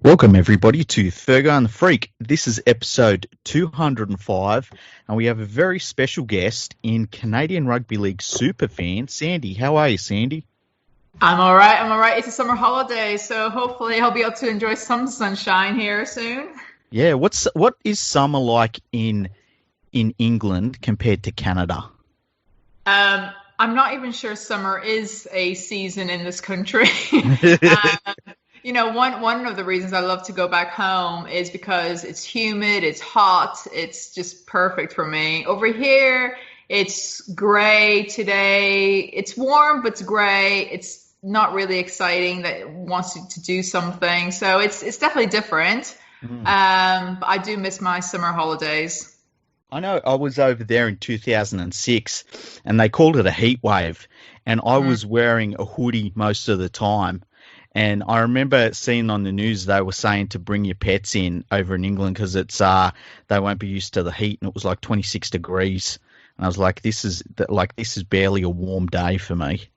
Welcome, everybody, to Fergo and the Freak. This is episode 205, and we have a very special guest in Canadian Rugby League superfan, Sandy. How are you, Sandy? I'm all right. I'm all right. It's a summer holiday, so hopefully I'll be able to enjoy some sunshine here soon. Yeah, what is summer like in England compared to Canada? I'm not even sure summer is a season in this country. One of the reasons I love to go back home is because it's humid, it's hot, it's just perfect for me. Over here, it's gray today. It's warm, but it's gray. It's not really exciting that it wants to do something. So it's definitely different. But I do miss my summer holidays. I know I was over there in 2006 and they called it a heat wave, and I was wearing a hoodie most of the time. And I remember seeing on the news they were saying to bring your pets in over in England because they won't be used to the heat, and it was like 26 degrees. And I was like, this is barely a warm day for me.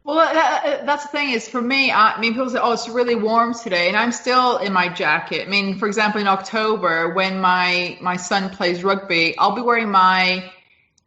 Well, that's the thing is for me, I mean, people say, oh, it's really warm today, and I'm still in my jacket. I mean, for example, in October, when my son plays rugby, I'll be wearing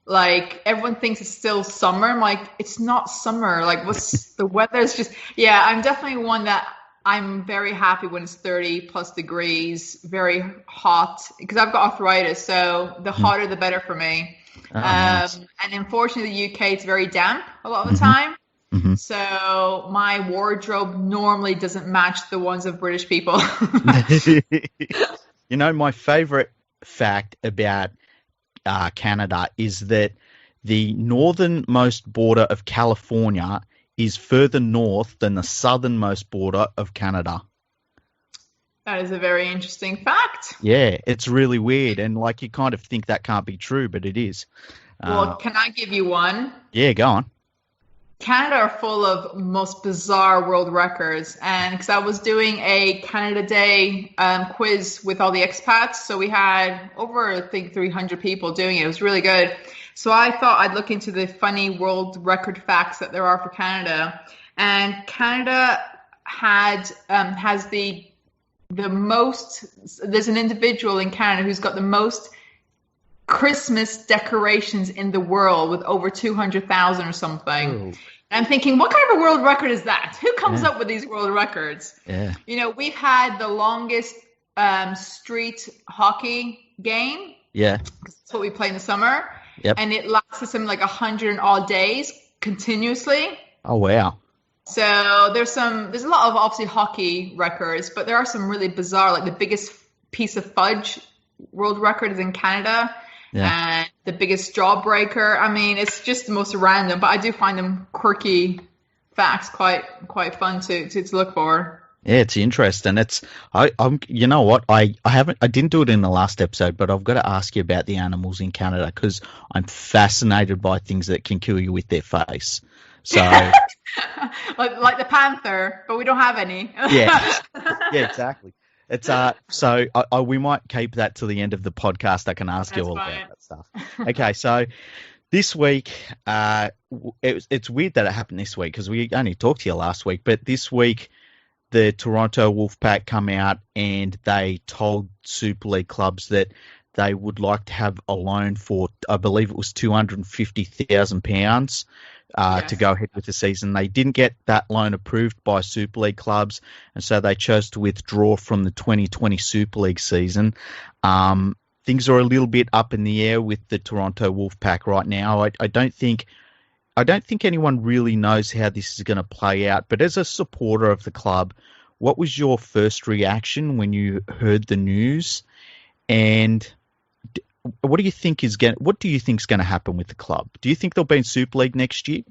everyone thinks it's still summer. I'm like, it's not summer. Like, what's the weather's just, yeah, I'm definitely one that I'm very happy when it's 30 plus degrees, very hot, because I've got arthritis, so the hotter, the better for me. Oh, nice. And unfortunately, the UK, it's very damp a lot of the time. Mm-hmm. So my wardrobe normally doesn't match the ones of British people. You know, my favorite fact about Canada is that the northernmost border of California is further north than the southernmost border of Canada. That is a very interesting fact. Yeah, it's really weird, and like you kind of think that can't be true, but it is. Well, can I give you one? Yeah, go on. Canada are full of most bizarre world records, and because I was doing a Canada Day quiz with all the expats, so we had over, I think, 300 people doing it. It was really good. So I thought I'd look into the funny world record facts that there are for Canada, and Canada has the most. There's an individual in Canada who's got the most Christmas decorations in the world with over 200,000 or something. Ooh. I'm thinking, what kind of a world record is that? Who comes up with these world records? Yeah. You know, we've had the longest street hockey game. Yeah. That's what we play in the summer. Yep. And it lasted something like 100 and odd days continuously. Oh, wow. So there's a lot of obviously hockey records, but there are some really bizarre, like the biggest piece of fudge world record is in Canada. Yeah. And the biggest jawbreaker. I mean, it's just the most random, but I do find them quirky facts quite fun to look for. Yeah, it's interesting. I'm you know what? I didn't do it in the last episode, but I've got to ask you about the animals in Canada because I'm fascinated by things that can kill you with their face. So like the panther, but we don't have any. yeah. Yeah, exactly. It's so we might keep that to the end of the podcast. I can ask you all about that stuff. Okay, so this week, it's weird that it happened this week because we only talked to you last week, but this week the Toronto Wolfpack come out and they told Super League clubs that they would like to have a loan for, I believe it was £250,000 to go ahead with the season. They didn't get that loan approved by Super League clubs, and so they chose to withdraw from the 2020 Super League season. Things are a little bit up in the air with the Toronto Wolfpack right now. I don't think anyone really knows how this is going to play out, but as a supporter of the club, what was your first reaction when you heard the news? And what do you think is going to happen with the club? Do you think they'll be in Super League next year?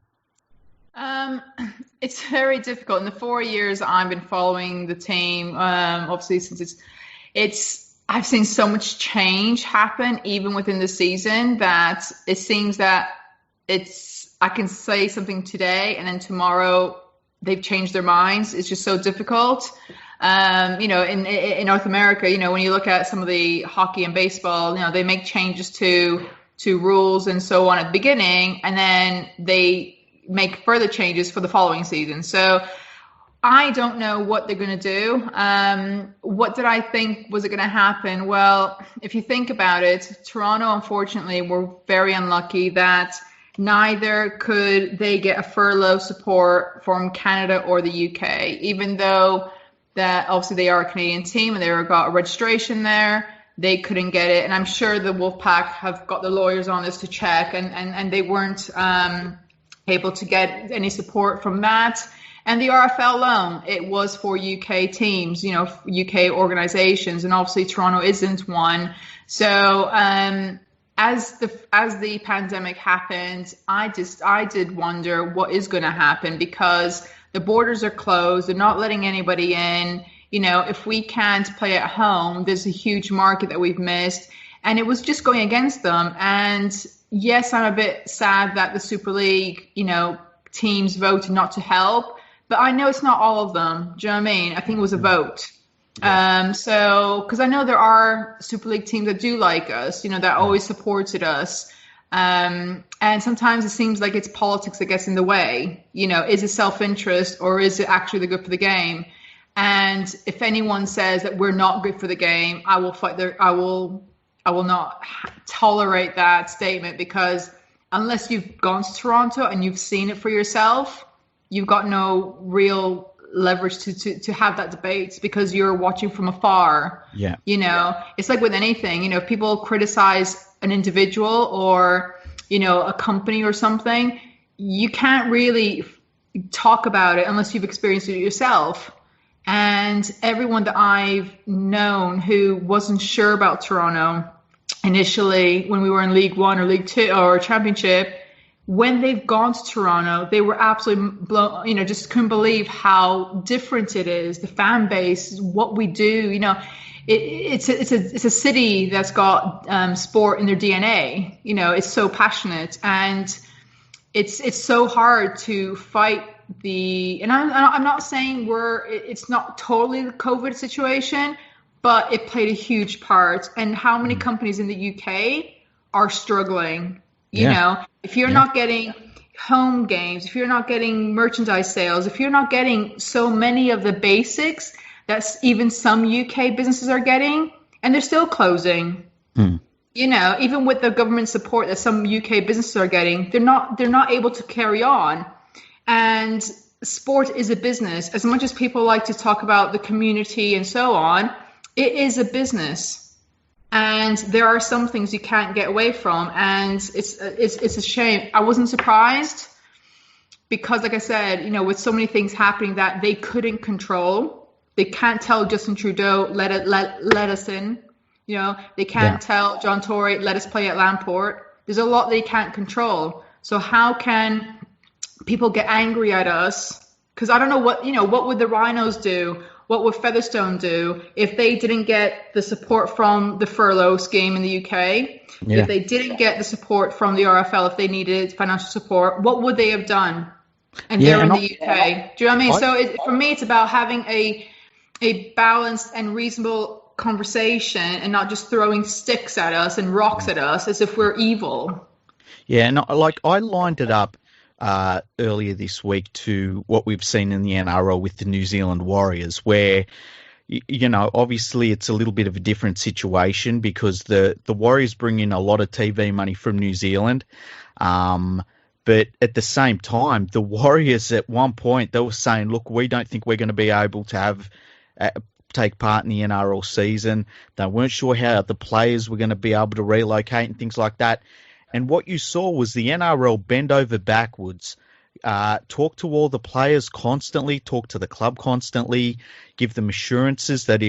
It's very difficult. In the 4 years I've been following the team, obviously since I've seen so much change happen even within the season that it seems that I can say something today and then tomorrow they've changed their minds. It's just so difficult. In North America, when you look at some of the hockey and baseball, they make changes to rules and so on at the beginning, and then they make further changes for the following season. So I don't know what they're going to do. What did I think was it going to happen? Well, if you think about it, Toronto, unfortunately, were very unlucky that neither could they get a furlough support from Canada or the UK, even though that obviously they are a Canadian team and they got a registration there. They couldn't get it. And I'm sure the Wolfpack have got the lawyers on this to check, and they weren't able to get any support from that. And the RFL loan, it was for UK teams, UK organizations, and obviously Toronto isn't one. So as the pandemic happened, I did wonder what is going to happen, because the borders are closed. They're not letting anybody in. If we can't play at home, there's a huge market that we've missed. And it was just going against them. And yes, I'm a bit sad that the Super League, teams voted not to help. But I know it's not all of them. Do you know what I mean? I think it was a vote. Yeah. Because I know there are Super League teams that do like us, that always supported us. And sometimes it seems like it's politics that gets in the way. Is it self-interest or is it actually the good for the game? And if anyone says that we're not good for the game, I will fight I will not tolerate that statement, because unless you've gone to Toronto and you've seen it for yourself, you've got no real leverage to have that debate, because you're watching from afar. Yeah. It's like with anything, if people criticize an individual or, a company or something, you can't really talk about it unless you've experienced it yourself. And everyone that I've known who wasn't sure about Toronto initially when we were in League One or League Two or Championship, when they've gone to Toronto, they were absolutely blown, just couldn't believe how different it is. The fan base, what we do, it's a city that's got sport in their DNA. It's so passionate, and it's so hard to fight and I'm not saying it's not totally the COVID situation, but it played a huge part. And how many companies in the UK are struggling? If you're not getting home games, if you're not getting merchandise sales, if you're not getting so many of the basics that even some UK businesses are getting, and they're still closing. Even with the government support that some UK businesses are getting, they're not able to carry on. And sport is a business. As much as people like to talk about the community and so on, it is a business. And there are some things you can't get away from. And it's a shame. I wasn't surprised, because, like I said, with so many things happening that they couldn't control, they can't tell Justin Trudeau, let us in. They can't tell John Tory, let us play at Lamport. There's a lot they can't control. So how can people get angry at us? Because I don't know what would the Rhinos do? What would Featherstone do if they didn't get the support from the furlough scheme in the UK? Yeah. If they didn't get the support from the RFL, if they needed financial support, what would they have done? And they're in the UK. Do you know what I mean? So for me, it's about having a balanced and reasonable conversation, and not just throwing sticks at us and rocks at us as if we're evil. Yeah, and I lined it up earlier this week to what we've seen in the NRL with the New Zealand Warriors, where obviously it's a little bit of a different situation, because the Warriors bring in a lot of TV money from New Zealand, but at the same time, the Warriors at one point, they were saying, look, we don't think we're going to be able to take part in the NRL season. They weren't sure how the players were going to be able to relocate and things like that. And what you saw was the NRL bend over backwards, talk to all the players constantly, talk to the club constantly, give them assurances that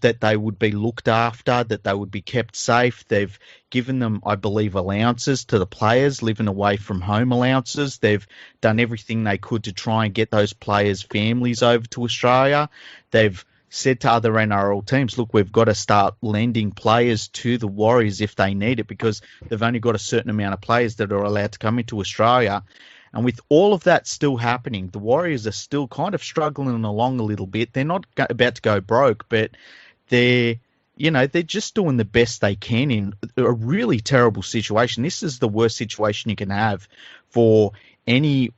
that they would be looked after, that they would be kept safe. They've given them, I believe, allowances to the players, living away from home allowances. They've done everything they could to try and get those players' families over to Australia. They've said to other NRL teams, look, we've got to start lending players to the Warriors if they need it, because they've only got a certain amount of players that are allowed to come into Australia. And with all of that still happening, the Warriors are still kind of struggling along a little bit. They're not about to go broke, but they're just doing the best they can in a really terrible situation. This is the worst situation you can have for any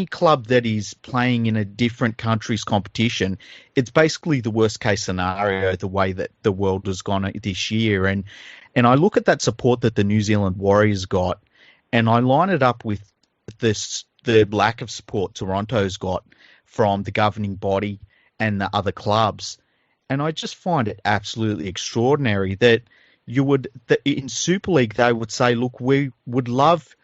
club that is playing in a different country's competition, it's basically the worst case scenario, the way that the world has gone this year. And I look at that support that the New Zealand Warriors got, and I line it up with the lack of support Toronto's got from the governing body and the other clubs. And I just find it absolutely extraordinary that in Super League they would say, look, we would love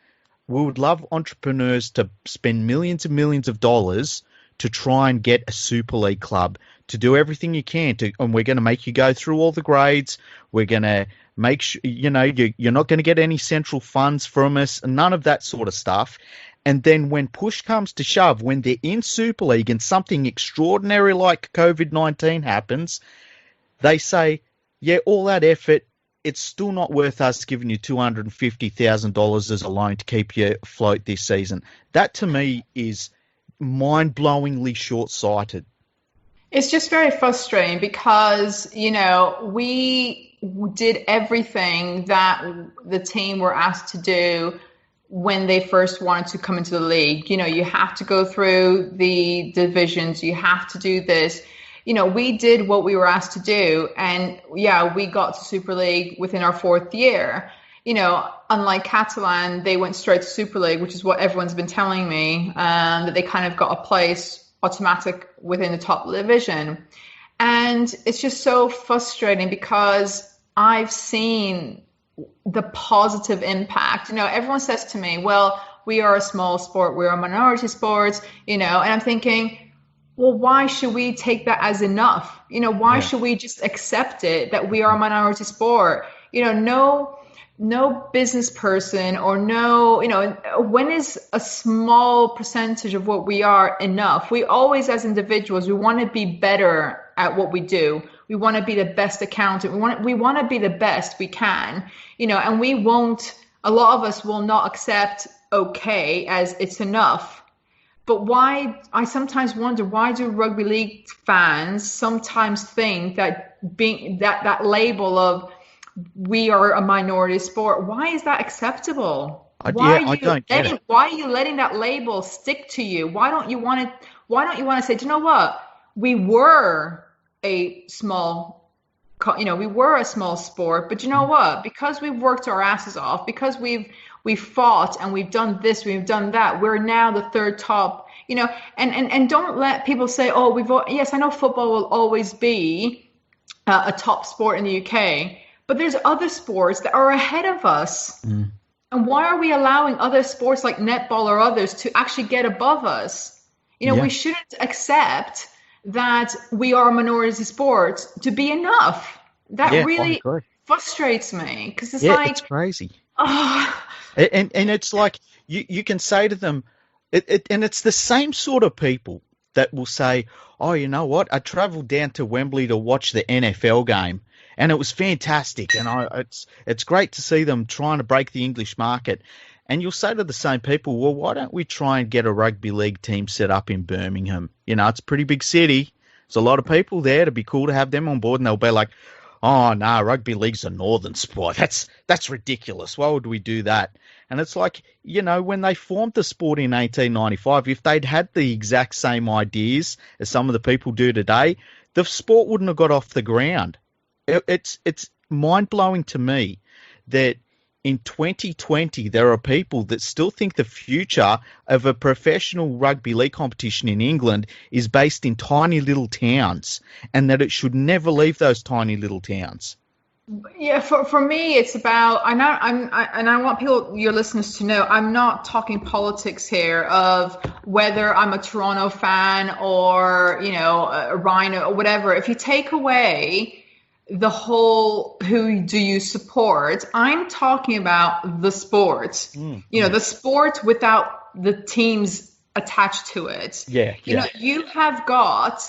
entrepreneurs to spend millions and millions of dollars to try and get a Super League club, to do everything you can and we're going to make you go through all the grades. We're going to make sure, you're not going to get any central funds from us, and none of that sort of stuff. And then when push comes to shove, when they're in Super League and something extraordinary like COVID-19 happens, they say, yeah, all that effort, it's still not worth us giving you $250,000 as a loan to keep you afloat this season. That to me is mind-blowingly short-sighted. It's just very frustrating because, we did everything that the team were asked to do when they first wanted to come into the league. You have to go through the divisions, you have to do this. We did what we were asked to do, and we got to Super League within our 4th year. Unlike Catalan, they went straight to Super League, which is what everyone's been telling me, that they kind of got a place automatic within the top division. And it's just so frustrating because I've seen the positive impact. Everyone says to me, well, we are a small sport, we're a minority sport, and I'm thinking, well, why should we take that as enough? Why should we just accept it that we are a minority sport? No business person or when is a small percentage of what we are enough? We always, as individuals, we want to be better at what we do. We want to be the best accountant. We want to be the best we can, and a lot of us will not accept okay as it's enough. But why, I sometimes wonder, why do rugby league fans sometimes think that being that label of we are a minority sport, why is that acceptable? Why are you letting that label stick to you? Why don't you want to say, do you know what? We were a small sport, but you know what? Because we've worked our asses off, because we've fought and we've done this, we've done that, we're now the 3rd top, and don't let people say, yes, I know football will always be a top sport in the UK, but there's other sports that are ahead of us. And why are we allowing other sports like netball or others to actually get above us? We shouldn't accept that we are a minority sport to be enough. That really frustrates me because it's crazy. And it's like you can say to them, and it's the same sort of people that will say, oh, you know what? I travelled down to Wembley to watch the NFL game, and it was fantastic. And it's great to see them trying to break the English market. And you'll say to the same people, well, why don't we try and get a rugby league team set up in Birmingham? It's a pretty big city. There's a lot of people there. It'd be cool to have them on board. And they'll be like, oh, no, rugby league's a northern sport. That's ridiculous. Why would we do that? And it's like, when they formed the sport in 1895, if they'd had the exact same ideas as some of the people do today, the sport wouldn't have got off the ground. It's mind-blowing to me that in 2020, there are people that still think the future of a professional rugby league competition in England is based in tiny little towns, and that it should never leave those tiny little towns. Yeah, for me, it's about, I want your listeners to know, I'm not talking politics here of whether I'm a Toronto fan or, a Rhino or whatever. If you take away the whole who do you support, I'm talking about the sport, the sport without the teams attached to it. You have got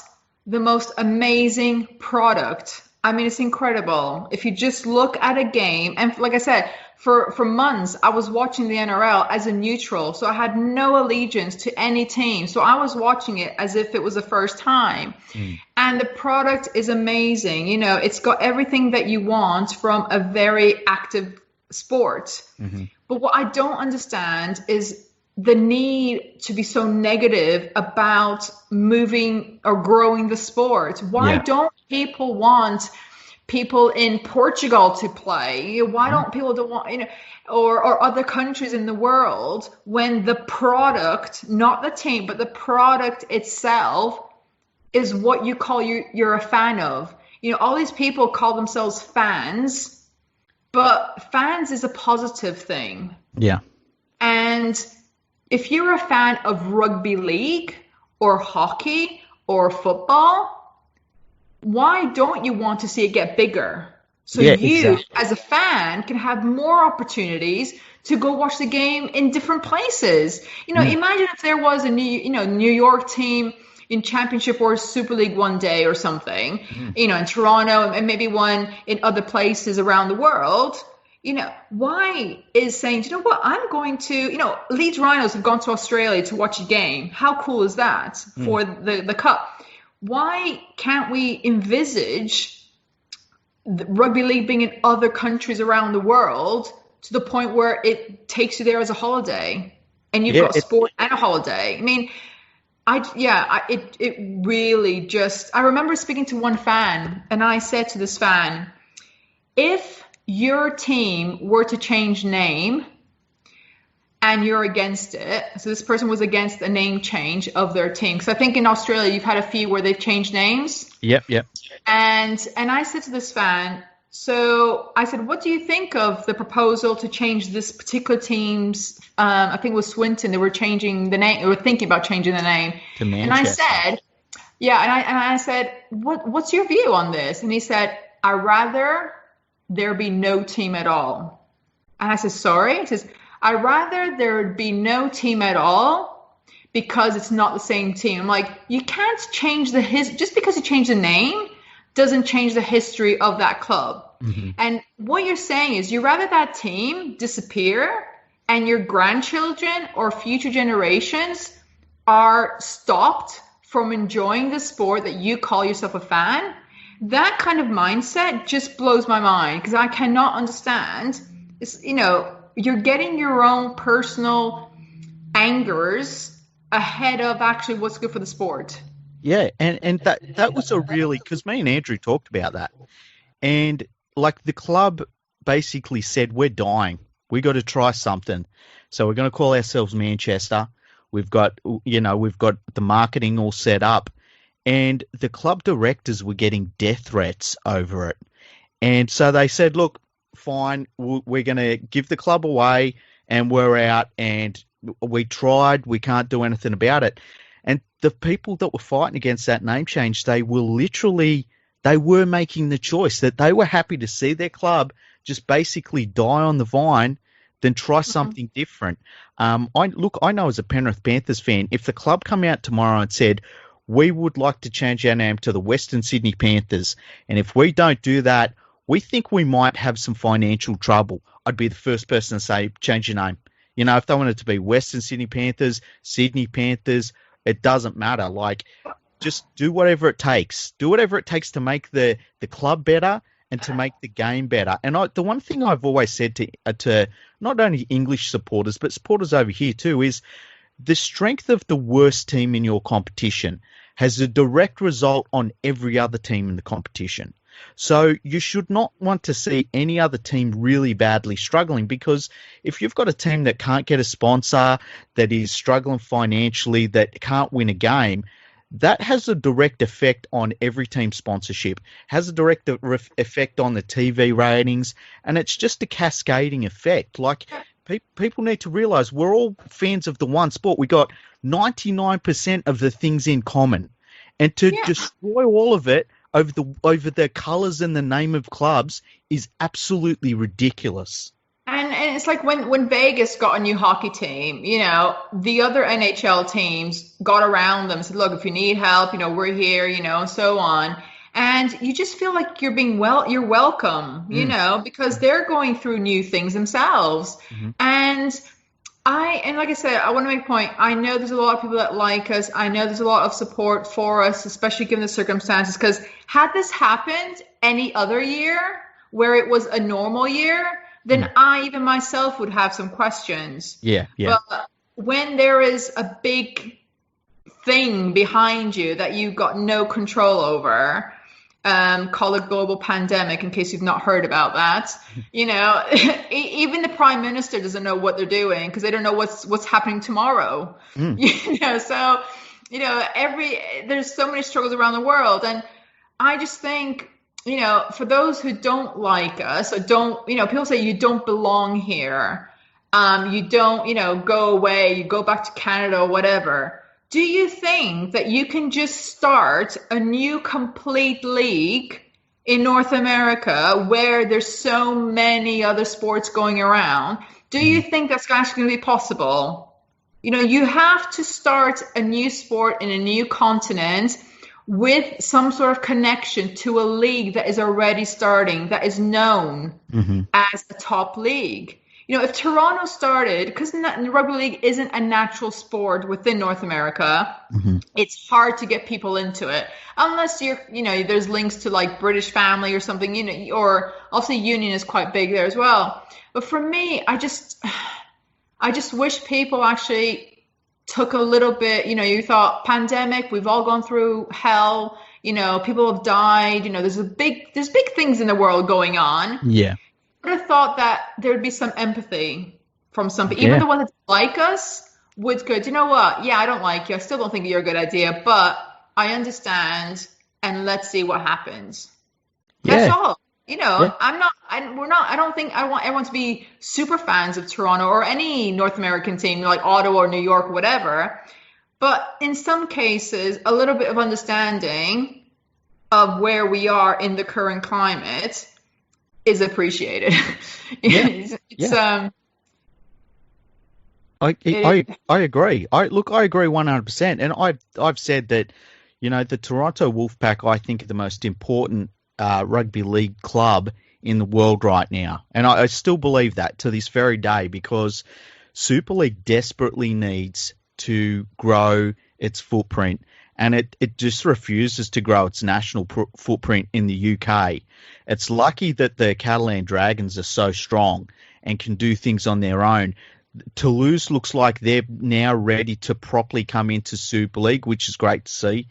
the most amazing product. I mean, it's incredible. If you just look at a game, and like I said, for months, I was watching the NRL as a neutral. So I had no allegiance to any team. So I was watching it as if it was the first time. And the product is amazing. It's got everything that you want from a very active sport. But what I don't understand is the need to be so negative about moving or growing the sport? Why don't people want people in Portugal to play? Why don't people want, or other countries in the world, when the product, not the team, but the product itself is what you call you're a fan of? All these people call themselves fans, but fans is a positive thing. Yeah. And if you're a fan of rugby league or hockey or football, why don't you want to see it get bigger? So exactly. As a fan, can have more opportunities to go watch the game in different places. Imagine if there was a New York team in Championship or Super League one day or something, in Toronto, and maybe one in other places around the world. Why is saying, you know what, I'm going to, Leeds Rhinos have gone to Australia to watch a game. How cool is that for the cup? Why can't we envisage the rugby league being in other countries around the world to the point where it takes you there as a holiday, and you've got sport and a holiday? I mean, it really just, I remember speaking to one fan, and I said to this fan, if your team were to change name and you're against it, so this person was against a name change of their team, because I think in Australia you've had a few where they've changed names. Yep. And I said to this fan, so I said, what do you think of the proposal to change this particular team's, I think it was Swinton, they were changing the name, they were thinking about changing the name to Manchester. And I said, and I said, what's your view on this? And he said, I'd rather there be no team at all. And I said, sorry? He says, I'd rather there be no team at all because it's not the same team. I'm like, you can't change just because you change the name doesn't change the history of that club. And what you're saying is you'd rather that team disappear and your grandchildren or future generations are stopped from enjoying the sport that you call yourself a fan. That kind of mindset just blows my mind, because I cannot understand. It's, you're getting your own personal angers ahead of actually what's good for the sport. Yeah, and that was a really, because me and Andrew talked about that, and like the club basically said, we're dying. We got to try something, so we're going to call ourselves Manchester. We've got the marketing all set up. And the club directors were getting death threats over it. And so they said, look, fine, we're going to give the club away and we're out. And we tried, we can't do anything about it. And the people that were fighting against that name change, they were making the choice that they were happy to see their club just basically die on the vine than try something different. I know as a Penrith Panthers fan, if the club come out tomorrow and said, we would like to change our name to the Western Sydney Panthers, and if we don't do that, we think we might have some financial trouble, I'd be the first person to say, change your name. If they wanted to be Western Sydney Panthers, Sydney Panthers, it doesn't matter. Like, just do whatever it takes. Do whatever it takes to make the club better and to make the game better. And the one thing I've always said to not only English supporters, but supporters over here too, is the strength of the worst team in your competition has a direct result on every other team in the competition. So you should not want to see any other team really badly struggling, because if you've got a team that can't get a sponsor, that is struggling financially, that can't win a game, that has a direct effect on every team's sponsorship, has a direct effect on the TV ratings, and it's just a cascading effect. Like, people need to realize we're all fans of the one sport. We got 99% of the things in common, and to destroy all of it over the colours and the name of clubs is absolutely ridiculous. And it's like when Vegas got a new hockey team, the other NHL teams got around them and said, look, if you need help, we're here, and so on. And you just feel like you're welcome, because they're going through new things themselves. And like I said, I want to make a point. I know there's a lot of people that like us. I know there's a lot of support for us, especially given the circumstances, because had this happened any other year where it was a normal year, then I, even myself, would have some questions. Yeah. But when there is a big thing behind you that you've got no control over, call it global pandemic, in case you've not heard about that. Even the prime minister doesn't know what they're doing because they don't know what's happening tomorrow. So there's so many struggles around the world, and I just think, for those who don't like us, or don't, people say you don't belong here, you don't, go away, you go back to Canada or whatever. Do you think that you can just start a new complete league in North America where there's so many other sports going around? Do you think that's actually going to be possible? You have to start a new sport in a new continent with some sort of connection to a league that is already starting, that is known as a top league. If Toronto started, because rugby league isn't a natural sport within North America, it's hard to get people into it. Unless there's links to like British Family or something, or obviously Union is quite big there as well. But for me, I just wish people actually took a little bit, you thought pandemic, we've all gone through hell, people have died, there's big things in the world going on. Yeah. I would have thought that there'd be some empathy from some people, even the ones that like us would go, you know what? Yeah, I don't like you. I still don't think you're a good idea, but I understand, and let's see what happens. That's all. I don't think I want everyone to be super fans of Toronto or any North American team like Ottawa or New York or whatever. But in some cases, a little bit of understanding of where we are in the current climate is appreciated. I agree. I agree 100%. And I've said that, the Toronto Wolfpack, I think, are the most important rugby league club in the world right now. And I still believe that to this very day, because Super League desperately needs to grow its footprint, and it just refuses to grow its national footprint in the UK. It's lucky that the Catalan Dragons are so strong and can do things on their own. Toulouse looks like they're now ready to properly come into Super League, which is great to see.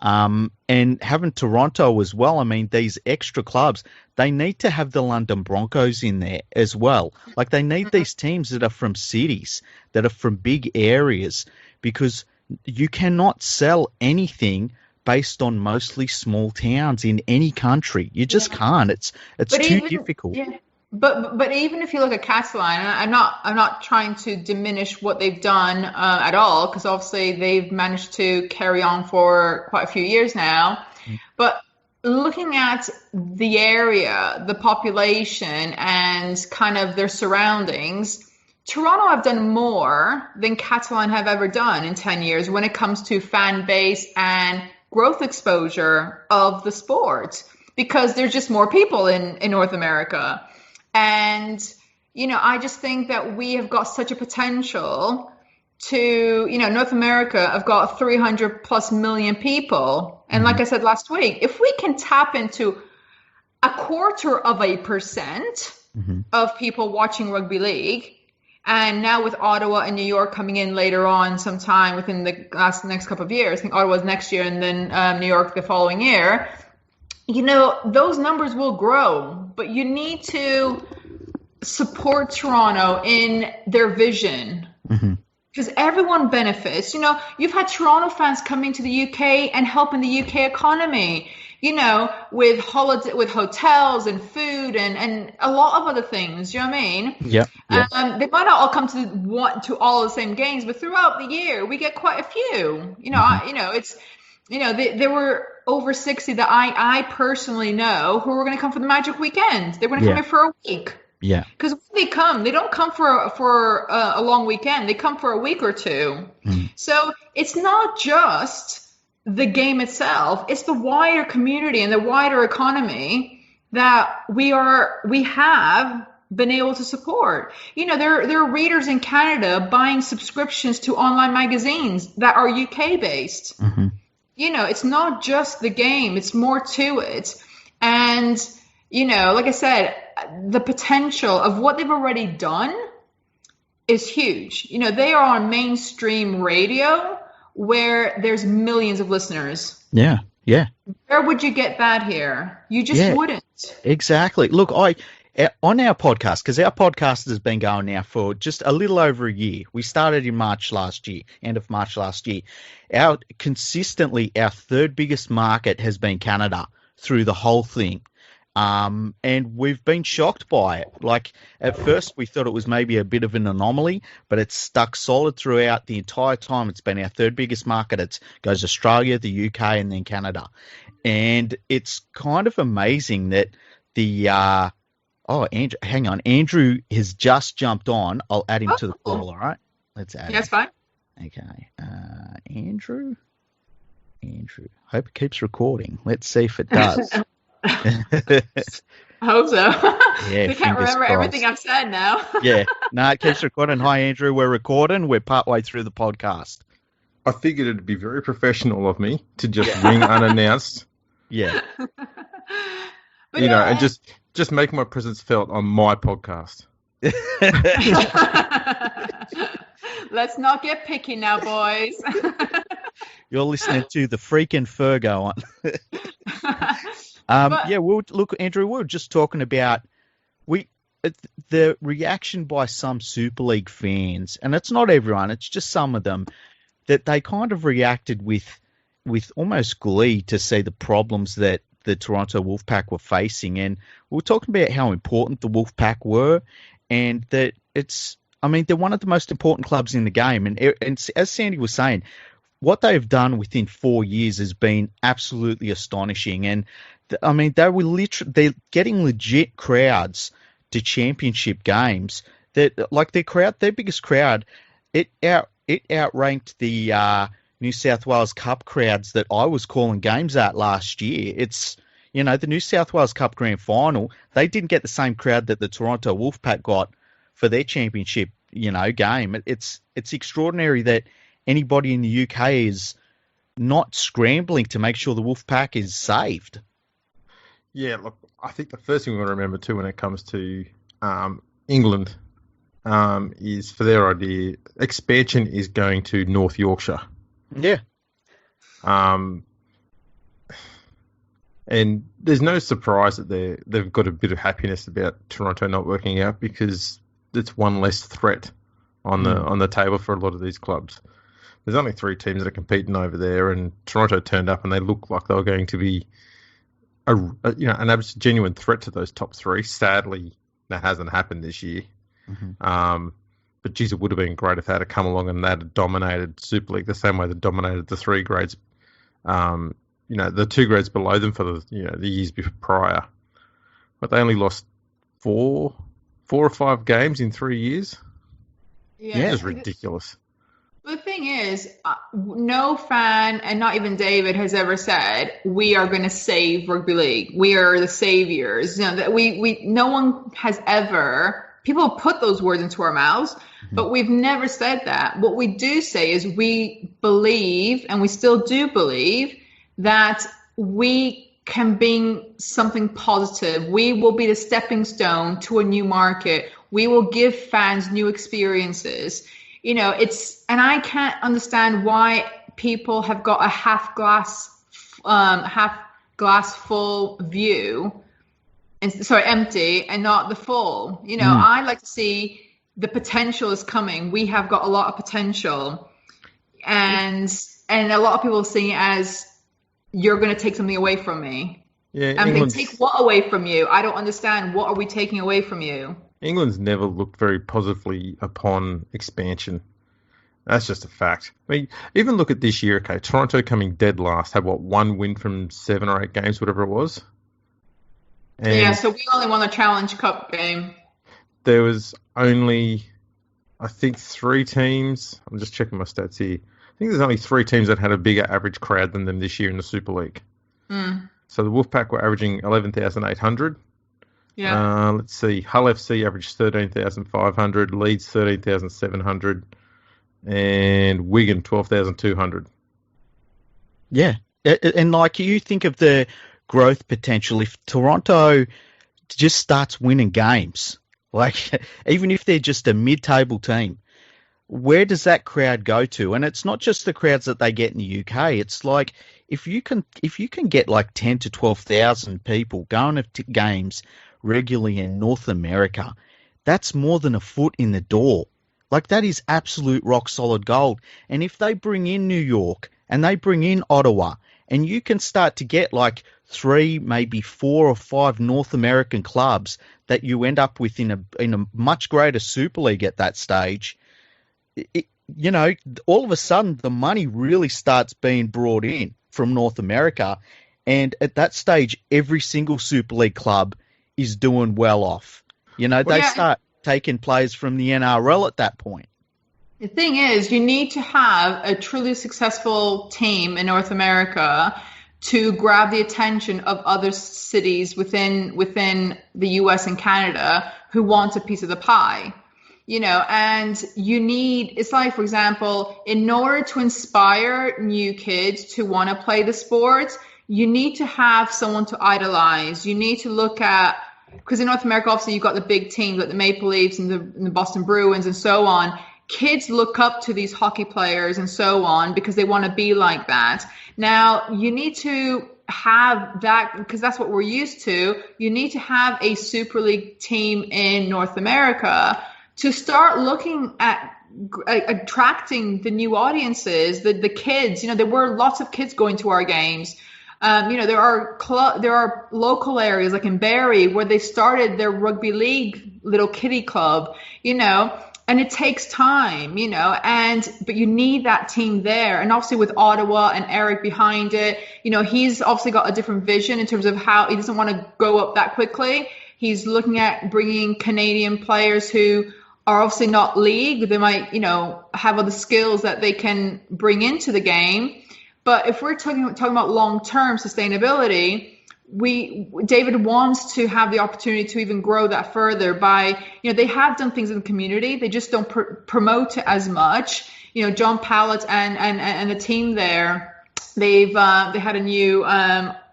And having Toronto as well, I mean, these extra clubs, they need to have the London Broncos in there as well. Like, they need these teams that are from cities, that are from big areas, because you cannot sell anything based on mostly small towns in any country. You just can't. It's too difficult. Yeah. But even if you look at Catalan, I'm not trying to diminish what they've done at all, because obviously they've managed to carry on for quite a few years now. But looking at the area, the population, and kind of their surroundings, Toronto have done more than Catalan have ever done in 10 years when it comes to fan base and growth exposure of the sport, because there's just more people in North America. And, I just think that we have got such a potential to, North America have got 300 plus million people. And like I said last week, if we can tap into 0.25% of people watching rugby league, and now with Ottawa and New York coming in later on sometime within the next couple of years, I think Ottawa's next year and then New York the following year, those numbers will grow. But you need to support Toronto in their vision, because everyone benefits. You've had Toronto fans coming to the UK and helping the UK economy, with hotels and food and a lot of other things. You know what I mean? Yeah. They might not all come to all the same games, but throughout the year we get quite a few. There were over 60 that I personally know who were going to come for the Magic Weekend. They were going to come here for a week. Yeah. Because when they don't come for a long weekend. They come for a week or two. So it's not just the game itself. It's the wider community and the wider economy that we have been able to support. There are readers in Canada buying subscriptions to online magazines that are UK based. It's not just the game, it's more to it. And, like I said, the potential of what they've already done is huge. You know, they are on mainstream radio where there's millions of listeners. Yeah, yeah. Where would you get that here? You just Yeah. wouldn't. Exactly. Look, on our podcast, because our podcast has been going now for just a little over a year. We started in March last year, end of March last year. Our third biggest market has been Canada through the whole thing. And we've been shocked by it. Like, at first we thought it was maybe a bit of an anomaly, but it's stuck solid throughout the entire time. It's been our third biggest market. It goes Australia, the UK, and then Canada. And it's kind of amazing that Andrew, hang on. Andrew has just jumped on. I'll add him to the call, all right? Let's add him. That's fine. Okay. Andrew. Hope it keeps recording. Let's see if it does. I hope so. Yeah, I can't remember crossed. everything I've said now. Yeah. No, it keeps recording. Hi, Andrew. We're recording. We're partway through the podcast. I figured it'd be very professional of me to just ring unannounced. Yeah. But and just make my presence felt on my podcast. Let's not get picky now, boys. You're listening to the freaking Fergo on. Look, Andrew, we were just talking about the reaction by some Super League fans, and it's not everyone, it's just some of them, that they kind of reacted with almost glee to see the problems that the Toronto Wolfpack were facing. And we were talking about how important the Wolfpack were, and that they're one of the most important clubs in the game. And as Sandy was saying, what they've done within 4 years has been absolutely astonishing. And they're getting legit crowds to championship games. That, like, their biggest crowd, it outranked the New South Wales Cup crowds that I was calling games at last year. It's, the New South Wales Cup Grand Final, they didn't get the same crowd that the Toronto Wolfpack got for their championship, game. It's extraordinary that anybody in the UK is not scrambling to make sure the Wolfpack is saved. Yeah, look, I think the first thing we want to remember too when it comes to England is, for their idea, expansion is going to North Yorkshire. Yeah. And there's no surprise that they've got a bit of happiness about Toronto not working out, because it's one less threat on the table for a lot of these clubs. There's only 3 teams that are competing over there, and Toronto turned up and they looked like they were going to be an absolute genuine threat to those top 3. Sadly, that hasn't happened this year. Mm-hmm. But geez, it would have been great if they had come along and they had dominated Super League the same way they dominated the 3 grades. The 2 grades below them for the years prior. But they only lost 4 or 5 games in 3 years. Yeah, it's ridiculous. The thing is, no fan, and not even David, has ever said we are going to save rugby league. We are the saviors. That no one has ever. People put those words into our mouths, but we've never said that. What we do say is we believe, and we still do believe, that we can bring something positive. We will be the stepping stone to a new market. We will give fans new experiences. And I can't understand why people have got a half glass full view, empty, and not the full. I like to see the potential is coming. We have got a lot of potential, and a lot of people see it as, you're going to take something away from me. Yeah, I'm going to take what away from you? I don't understand. What are we taking away from you? England's never looked very positively upon expansion. That's just a fact. I mean, even look at this year, okay, Toronto coming dead last, had 1 win from 7 or 8 games, whatever it was. And so we only won the Challenge Cup game. There was only, I think, 3 teams. I'm just checking my stats here. I think there's only 3 teams that had a bigger average crowd than them this year in the Super League. So the Wolfpack were averaging 11,800. Yeah. Let's see. Hull FC averaged 13,500. Leeds 13,700. And Wigan 12,200. Yeah. And like, you think of the growth potential if Toronto just starts winning games. Like, even if they're just a mid-table team, where does that crowd go to? And it's not just the crowds that they get in the UK. It's like if you can get like 10 to 12,000 people going to games regularly in North America, that's more than a foot in the door. Like, that is absolute rock solid gold. And if they bring in New York and they bring in Ottawa, and you can start to get like 3, maybe 4 or 5 North American clubs that you end up with in a much greater Super League at that stage, all of a sudden the money really starts being brought in from North America. And at that stage, every single Super League club is doing well off. They start taking players from the NRL at that point. The thing is, you need to have a truly successful team in North America to grab the attention of other cities within the US and Canada who want a piece of the pie. And it's like, for example, in order to inspire new kids to want to play the sport, you need to have someone to idolize. You need to look at, because in North America, obviously, you've got the big teams like the Maple Leafs and the Boston Bruins and so on. Kids look up to these hockey players and so on because they want to be like that. Now, you need to have that, because that's what we're used to. You need to have a Super League team in North America to start looking at attracting the new audiences, the kids. There were lots of kids going to our games. There are local areas like in Barrie where they started their rugby league little kiddie club, and it takes time, but you need that team there. And obviously with Ottawa and Eric behind it, he's obviously got a different vision in terms of how he doesn't want to go up that quickly. He's looking at bringing Canadian players who are obviously not league. They might, have other skills that they can bring into the game. But if we're talking about long-term sustainability, David wants to have the opportunity to even grow that further by, they have done things in the community. They just don't promote it as much. John Pallett and the team there, they had a new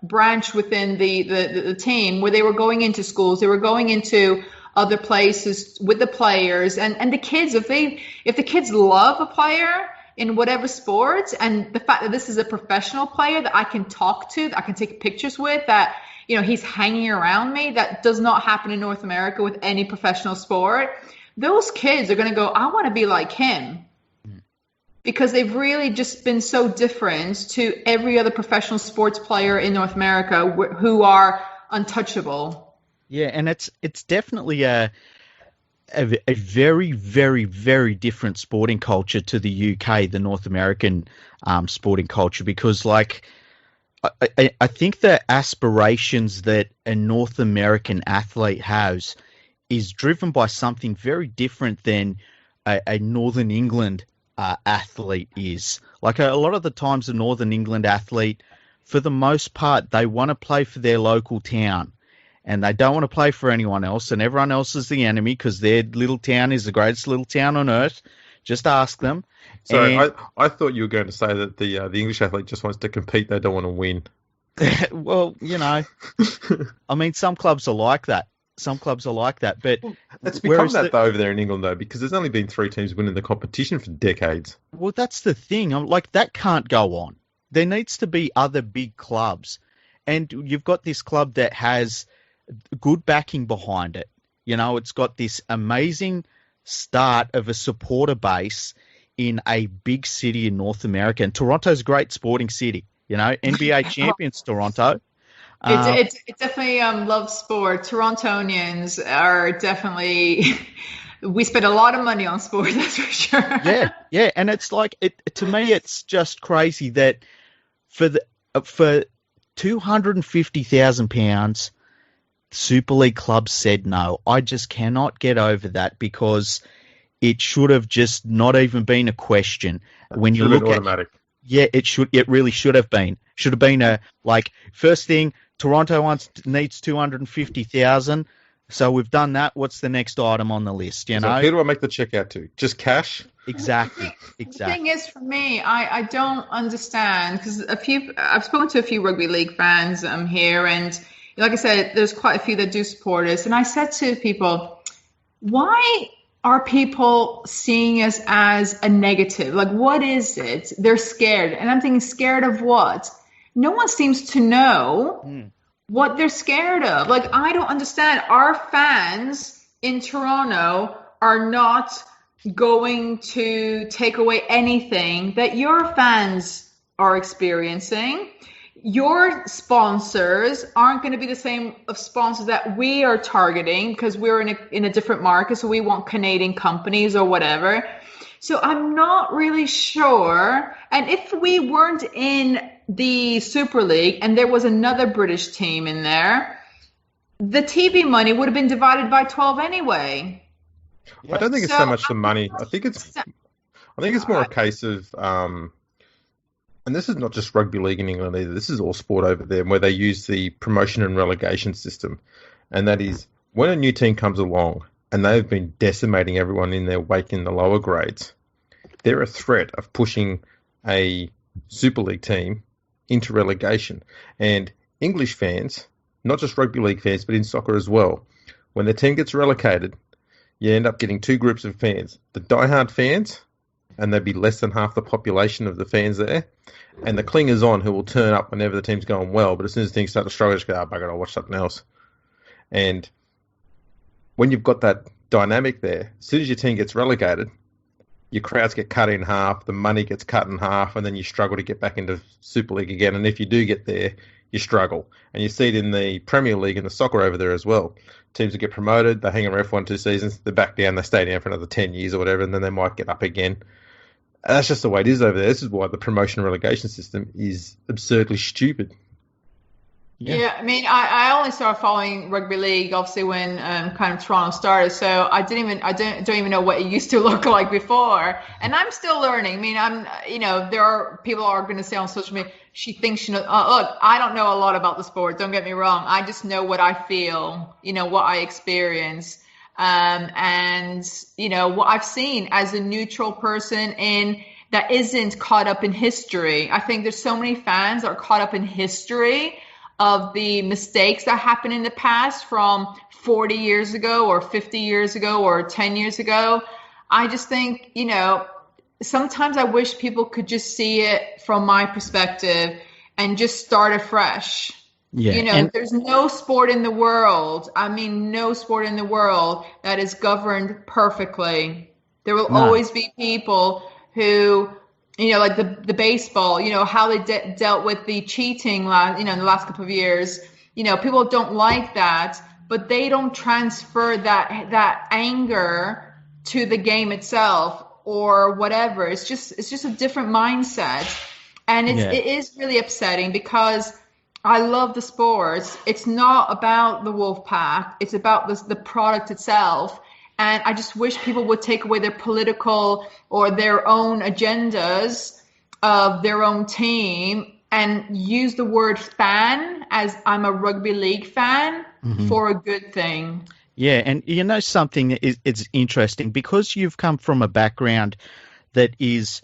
branch within the team where they were going into schools. They were going into other places with the players and the kids. If the kids love a player in whatever sport, and the fact that this is a professional player that I can talk to, that I can take pictures with, that he's hanging around me, that does not happen in North America with any professional sport, those kids are going to go, I want to be like him, because they've really just been so different to every other professional sports player in North America who are untouchable. Yeah, and it's definitely a very, very, very different sporting culture to the UK, the North American sporting culture, because like I think the aspirations that a North American athlete has is driven by something very different than a Northern England athlete is. Like a lot of the times the Northern England athlete, for the most part, they want to play for their local town. And they don't want to play for anyone else, and everyone else is the enemy because their little town is the greatest little town on earth. Just ask them. Sorry, I thought you were going to say that the English athlete just wants to compete. They don't want to win. Well, I mean, some clubs are like that. But it's become that over there in England, though, because there's only been 3 teams winning the competition for decades. Well, that's the thing. That can't go on. There needs to be other big clubs, and you've got this club that has good backing behind it. It's got this amazing start of a supporter base in a big city in North America. And Toronto's a great sporting city, NBA champions, Toronto. It's definitely love sport. Torontonians are definitely, we spend a lot of money on sport, that's for sure. Yeah. And it's like, to me, it's just crazy that for £250,000, Super League clubs said no. I just cannot get over that, because it should have just not even been a question. When you look at automatic. It really should have been. Should have been first thing, Toronto needs 250,000. So we've done that. What's the next item on the list? So who do I make the check out to? Just cash? Exactly. The thing is, for me, I don't understand, because I've spoken to a few rugby league fans here, and like I said, there's quite a few that do support us. And I said to people, why are people seeing us as a negative? Like, what is it? They're scared. And I'm thinking, scared of what? No one seems to know what they're scared of. Like, I don't understand. Our fans in Toronto are not going to take away anything that your fans are experiencing. Your sponsors aren't going to be the same of sponsors that we are targeting because we're in a different market, so we want Canadian companies or whatever. So I'm not really sure. And if we weren't in the Super League and there was another British team in there, the TV money would have been divided by 12 anyway. I don't think it's so much the money. I think it's more a case of and this is not just rugby league in England either. This is all sport over there, where they use the promotion and relegation system. And that is, when a new team comes along and they've been decimating everyone in their wake in the lower grades, they're a threat of pushing a Super League team into relegation. And English fans, not just rugby league fans, but in soccer as well, when the team gets relegated, you end up getting two groups of fans. The diehard fans, and there'd be less than half the population of the fans there, and the clingers on who will turn up whenever the team's going well, but as soon as things start to struggle, just go, oh, bugger, I'll watch something else. And when you've got that dynamic there, as soon as your team gets relegated, your crowds get cut in half, the money gets cut in half, and then you struggle to get back into Super League again. And if you do get there, you struggle. And you see it in the Premier League and the soccer over there as well. Teams that get promoted, they hang around for 1-2 seasons, they're back down, they stay down for another 10 years or whatever, and then they might get up again. And that's just the way it is over there. This is why the promotion and relegation system is absurdly stupid. Yeah, I mean, I only started following rugby league obviously when kind of Toronto started, so I don't even know what it used to look like before, and I'm still learning. I mean, there are people are going to say on social media, she thinks she knows. Look, I don't know a lot about the sport. Don't get me wrong. I just know what I feel, what I experience, and what I've seen as a neutral person that isn't caught up in history. I think there's so many fans that are caught up in history of the mistakes that happened in the past from 40 years ago or 50 years ago or 10 years ago. I just think, sometimes I wish people could just see it from my perspective and just start afresh. Yeah. There's no sport in the world. I mean, no sport in the world that is governed perfectly. There will always be people who, like the baseball, how they dealt with the cheating, in the last couple of years. People don't like that, but they don't transfer that anger to the game itself or whatever. It's just a different mindset, and it is really upsetting because I love the sports. It's not about the Wolfpack. It's about the product itself. And I just wish people would take away their political or their own agendas of their own team and use the word fan as I'm a rugby league fan for a good thing. Yeah, and something that is interesting, because you've come from a background that is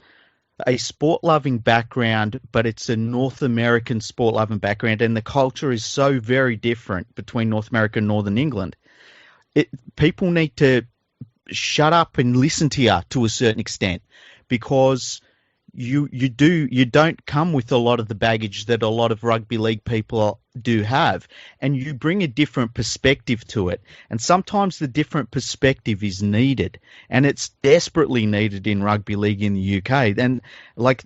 a sport-loving background, but it's a North American sport-loving background, and the culture is so very different between North America and Northern England. People need to shut up and listen to you to a certain extent, because you don't come with a lot of the baggage that a lot of rugby league people do have, and you bring a different perspective to it. And sometimes the different perspective is needed, and it's desperately needed in rugby league in the UK. And like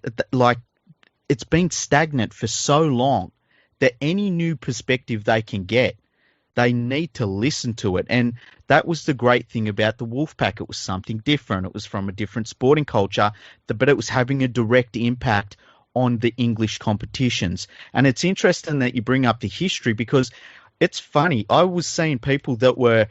it's been stagnant for so long that any new perspective they can get, they need to listen to it. And that was the great thing about the Wolfpack. It was something different. It was from a different sporting culture, but it was having a direct impact on the English competitions. And it's interesting that you bring up the history, because it's funny. I was seeing people that were,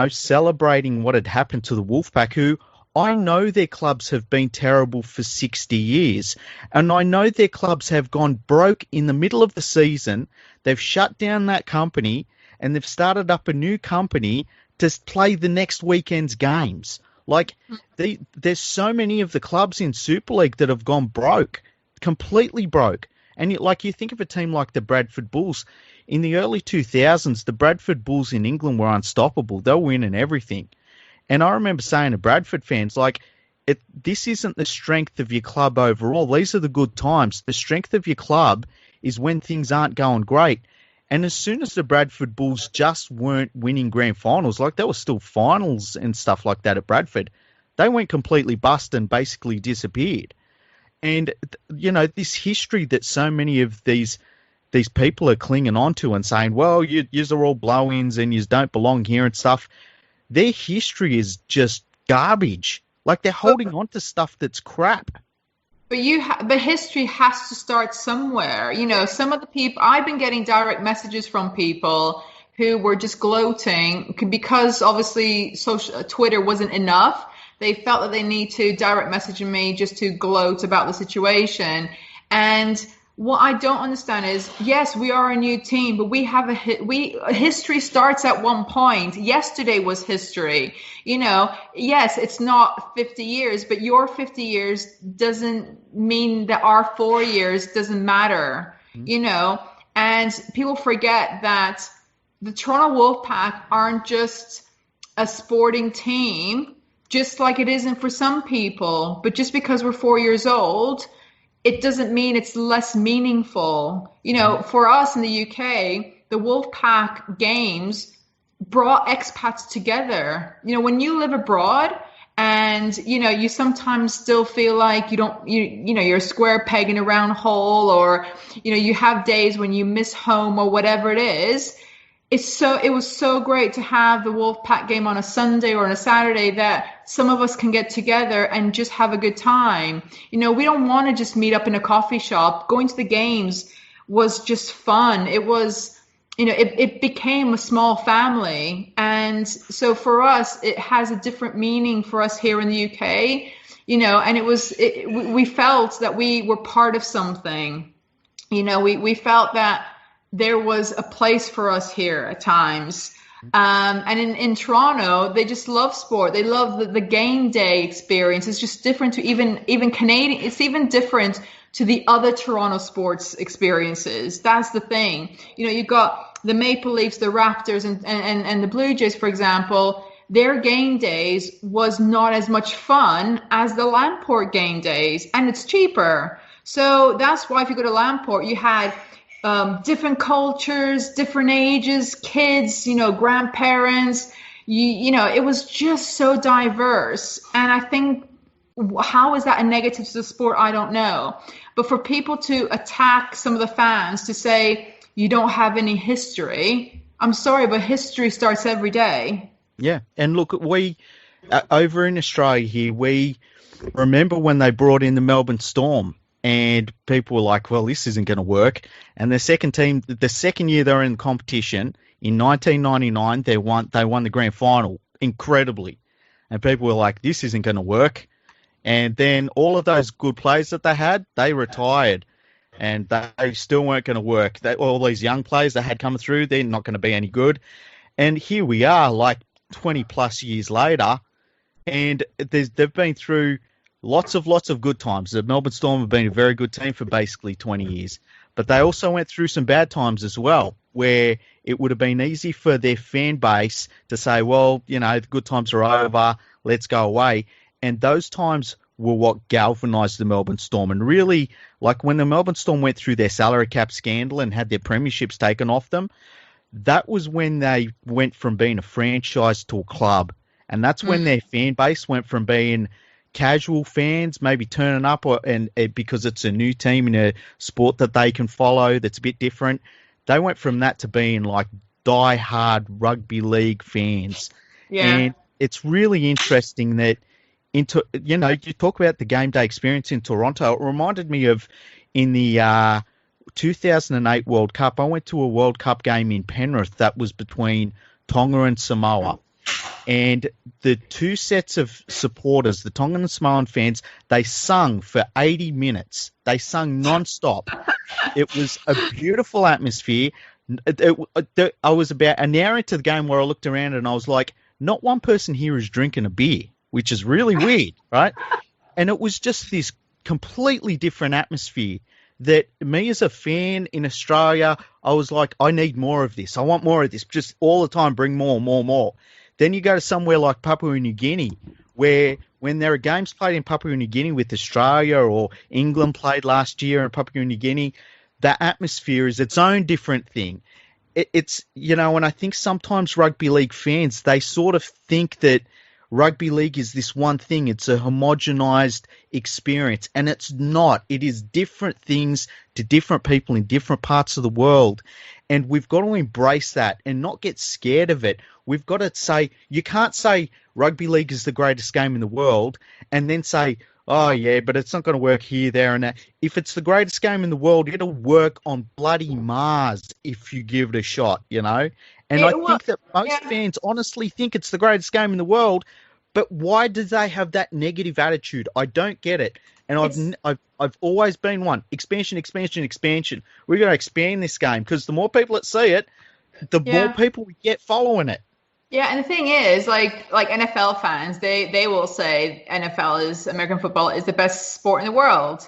celebrating what had happened to the Wolfpack, who I know their clubs have been terrible for 60 years. And I know their clubs have gone broke in the middle of the season. They've shut down that company, and they've started up a new company to play the next weekend's games. Like, there's so many of the clubs in Super League that have gone broke, completely broke. And you think of a team like the Bradford Bulls. In the early 2000s, the Bradford Bulls in England were unstoppable. They were winning everything. And I remember saying to Bradford fans, like, this isn't the strength of your club overall. These are the good times. The strength of your club is when things aren't going great. And as soon as the Bradford Bulls just weren't winning grand finals, like there were still finals and stuff like that at Bradford, they went completely bust and basically disappeared. And, you know, this history that so many of these people are clinging on to and saying, well, yous are all blow-ins and yous don't belong here and stuff, their history is just garbage. Like, they're holding on to stuff that's crap. But but history has to start somewhere. You know, some of the people, I've been getting direct messages from people who were just gloating because obviously Twitter wasn't enough. They felt that they need to direct message me just to gloat about the situation. And what I don't understand is, yes, we are a new team, but we have history starts at one point. Yesterday was history. You know, yes, it's not 50 years, but your 50 years doesn't mean that our 4 years doesn't matter, you know, and people forget that the Toronto Wolfpack aren't just a sporting team, just like it isn't for some people, but just because we're 4 years old, it doesn't mean it's less meaningful. You know, for us in the UK, the Wolfpack games brought expats together. You know, when you live abroad and, you know, you sometimes still feel like you're a square peg in a round hole, or, you know, you have days when you miss home or whatever it is. It was so great to have the Wolfpack game on a Sunday or on a Saturday that some of us can get together and just have a good time. You know, we don't want to just meet up in a coffee shop. Going to the games was just fun. It was, you know, it became a small family. And so for us, it has a different meaning for us here in the UK, you know, and we felt that we were part of something. You know, we felt that there was a place for us here at times. And in Toronto, they just love sport. They love the game day experience. It's just different to even Canadian. It's even different to the other Toronto sports experiences. That's the thing. You know, you've got the Maple Leafs, the Raptors, and the Blue Jays, for example. Their game days was not as much fun as the Lamport game days, and it's cheaper. So that's why if you go to Lamport, you had different cultures, different ages, kids, you know, grandparents, you know, it was just so diverse. And I think, how is that a negative to the sport? I don't know. But for people to attack some of the fans to say you don't have any history, I'm sorry, but history starts every day. Yeah. And look, we, over in Australia here, we remember when they brought in the Melbourne Storm. And people were like, well, this isn't going to work. And the second year they were in the competition, in 1999, they won the grand final incredibly. And people were like, this isn't going to work. And then all of those good players that they had, they retired. And they still weren't going to work. All these young players that had come through, they're not going to be any good. And here we are, like 20 plus years later, and they've been through lots of good times. The Melbourne Storm have been a very good team for basically 20 years. But they also went through some bad times as well, where it would have been easy for their fan base to say, well, you know, the good times are over, let's go away. And those times were what galvanised the Melbourne Storm. And really, like when the Melbourne Storm went through their salary cap scandal and had their premierships taken off them, that was when they went from being a franchise to a club. And that's when their fan base went from being casual fans, maybe turning up because it's a new team in a sport that they can follow that's a bit different. They went from that to being like die-hard rugby league fans. Yeah. And it's really interesting that, you talk about the game day experience in Toronto. It reminded me of in the 2008 World Cup. I went to a World Cup game in Penrith that was between Tonga and Samoa. And the two sets of supporters, the Tongan and Samoan fans, they sung for 80 minutes. They sung non-stop. It was a beautiful atmosphere. I was about an hour into the game where I looked around and I was like, not one person here is drinking a beer, which is really weird, right? And it was just this completely different atmosphere that me as a fan in Australia, I was like, I need more of this. I want more of this. Just all the time, bring more. Then you go to somewhere like Papua New Guinea, where when there are games played in Papua New Guinea with Australia or England played last year in Papua New Guinea, the atmosphere is its own different thing. It's, and I think sometimes rugby league fans, they sort of think that rugby league is this one thing. It's a homogenized experience, and it's not. It is different things to different people in different parts of the world, and we've got to embrace that and not get scared of it. We've got to say, you can't say rugby league is the greatest game in the world and then say, oh, yeah, but it's not going to work here, there, and that. If it's the greatest game in the world, it'll work on bloody Mars if you give it a shot, And I think that most fans honestly think it's the greatest game in the world, but why do they have that negative attitude? I don't get it. And I've always been one. Expansion. We're going to expand this game because the more people that see it, the more people we get following it. Yeah, and the thing is, like NFL fans, they will say American football is the best sport in the world.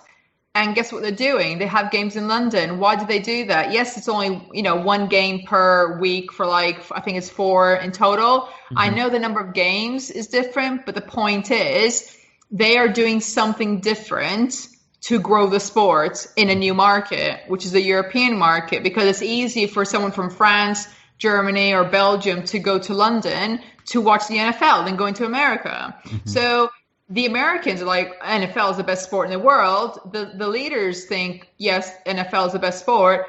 And guess what they're doing? They have games in London. Why do they do that? Yes, it's only, one game per week for I think it's 4 in total. Mm-hmm. I know the number of games is different, but the point is they are doing something different to grow the sport in a new market, which is the European market, because it's easy for someone from France, Germany or Belgium to go to London to watch the NFL than going to America. Mm-hmm. So the Americans are like, NFL is the best sport in the world. The leaders think, yes, NFL is the best sport.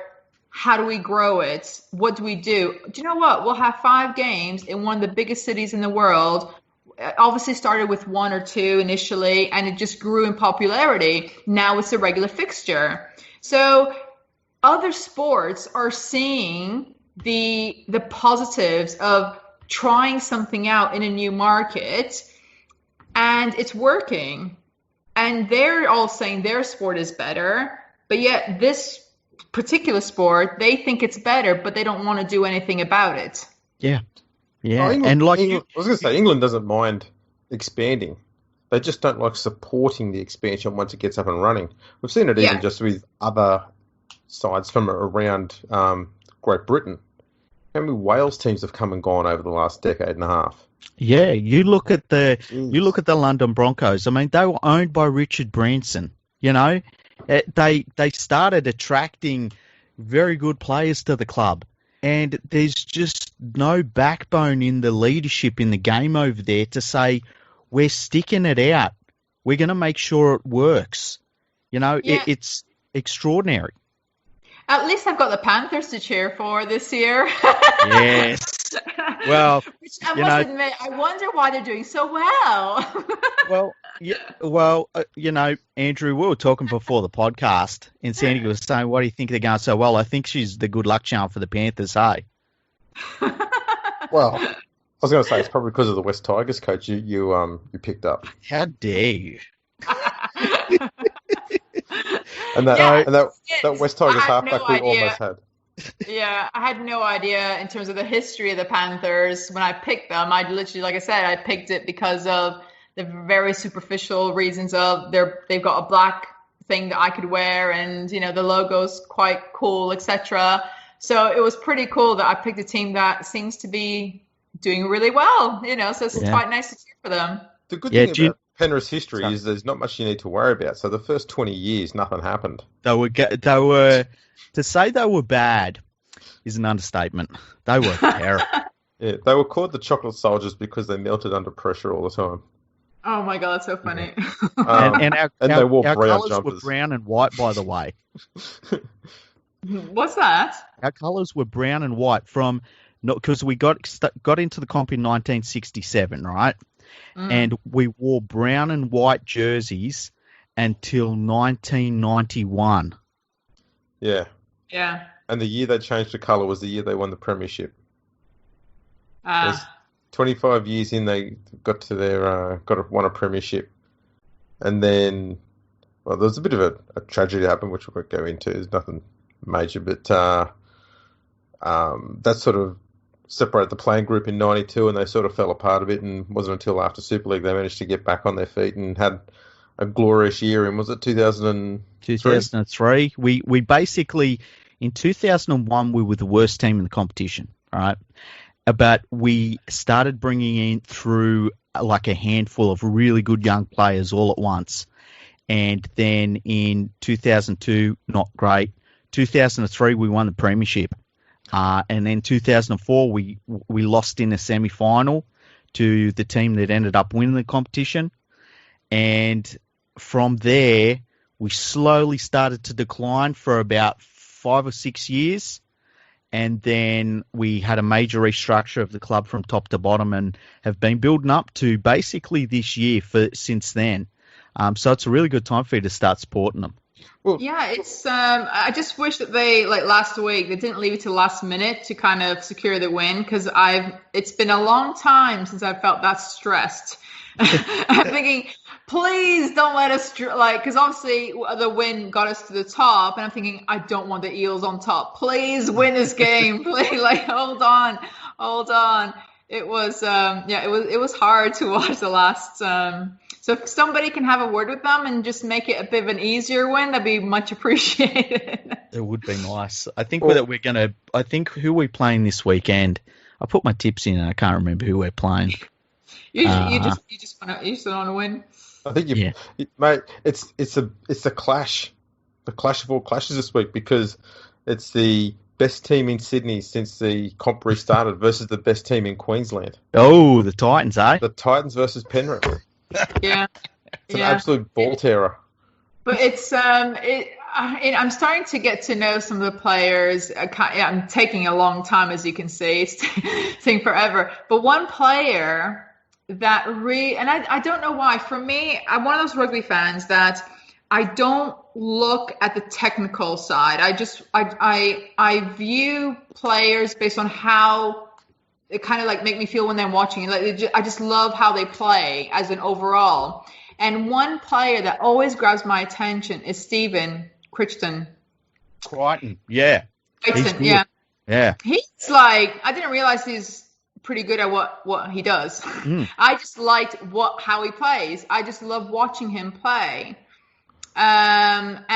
How do we grow it? What do we do? Do you know what? We'll have 5 games in one of the biggest cities in the world. It obviously started with 1 or 2 initially, and it just grew in popularity. Now it's a regular fixture. So other sports are seeing the positives of trying something out in a new market, and it's working. And they're all saying their sport is better, but yet this particular sport, they think it's better, but they don't want to do anything about it. Yeah. Oh, England, I was going to say, England doesn't mind expanding. They just don't like supporting the expansion once it gets up and running. We've seen it even just with other sides from around Great Britain. How many Wales teams have come and gone over the last decade and a half? Yeah, you look at the London Broncos. I mean, they were owned by Richard Branson. They started attracting very good players to the club, and there's just no backbone in the leadership in the game over there to say we're sticking it out. We're going to make sure it works. It's extraordinary. At least I've got the Panthers to cheer for this year. Yes. Well, which I must admit, I wonder why they're doing so well. Andrew, we were talking before the podcast, and Sandy was saying, "Why do you think they're going so well?" I think she's the good luck charm for the Panthers. Hey. Well, I was going to say it's probably because of the West Tigers coach you picked up. How dare you? And that West Tigers halfback we almost had. Yeah, I had no idea in terms of the history of the Panthers. When I picked them, I literally, like I said, I picked it because of the very superficial reasons of they've got a black thing that I could wear, and the logo's quite cool, etc. So it was pretty cool that I picked a team that seems to be doing really well. So it's quite nice to cheer for them. The good thing about Penrith's history is there's not much you need to worry about. So the first 20 years, nothing happened. They were to say they were bad is an understatement. They were terrible. Yeah, they were called the Chocolate Soldiers because they melted under pressure all the time. Oh my god, that's so funny. And they wore our brown colours jumpers. were brown and white, by the way. What's that? Our colours were brown and white because we got into the comp in 1967, right? And we wore brown and white jerseys until 1991. Yeah. Yeah. And the year they changed the colour was the year they won the premiership. 25 years in, they got to their won a premiership, and then there was a bit of a tragedy that happened, which we won't go into. There's nothing major, but that sort of separated the playing group in '92, and they sort of fell apart a bit. And it wasn't until after Super League they managed to get back on their feet and had a glorious year. And was it 2003? We basically in 2001 we were the worst team in the competition, right? but we started bringing in through like a handful of really good young players all at once. And then in 2002, not great. 2003, we won the premiership. And then 2004, we lost in the semi-final to the team that ended up winning the competition. And from there, we slowly started to decline for about 5 or 6 years. And then we had a major restructure of the club from top to bottom and have been building up to basically this year since then. So it's a really good time for you to start supporting them. Well, yeah, it's. I just wish that they, like last week, they didn't leave it to the last minute to kind of secure the win, because it's been a long time since I felt that stressed. I'm thinking, please don't let us because obviously the win got us to the top, and I'm thinking, I don't want the Eels on top. Please win this game. Please, hold on. It was it was hard to watch the last. So if somebody can have a word with them and just make it a bit of an easier win, that'd be much appreciated. It would be nice. I think I think who we're playing this weekend. I put my tips in and I can't remember who we're playing. You just want to win. I think mate. It's a clash, the clash of all clashes this week, because it's the best team in Sydney since the comp restarted versus the best team in Queensland. Oh, the Titans, eh? The Titans versus Penrith. Yeah, it's an absolute ball terror. But it's I'm starting to get to know some of the players. I'm taking a long time, as you can see. It's taking forever. But one player that and I don't know why. For me, I'm one of those rugby fans that I don't look at the technical side. I view players based on how it kind of like make me feel when they're watching. I just love how they play as an overall. And one player that always grabs my attention is Stephen Crichton. Crichton, yeah. Crichton, yeah. Yeah. He's like, I didn't realize he's pretty good at what he does. I just liked how he plays. I just love watching him play. And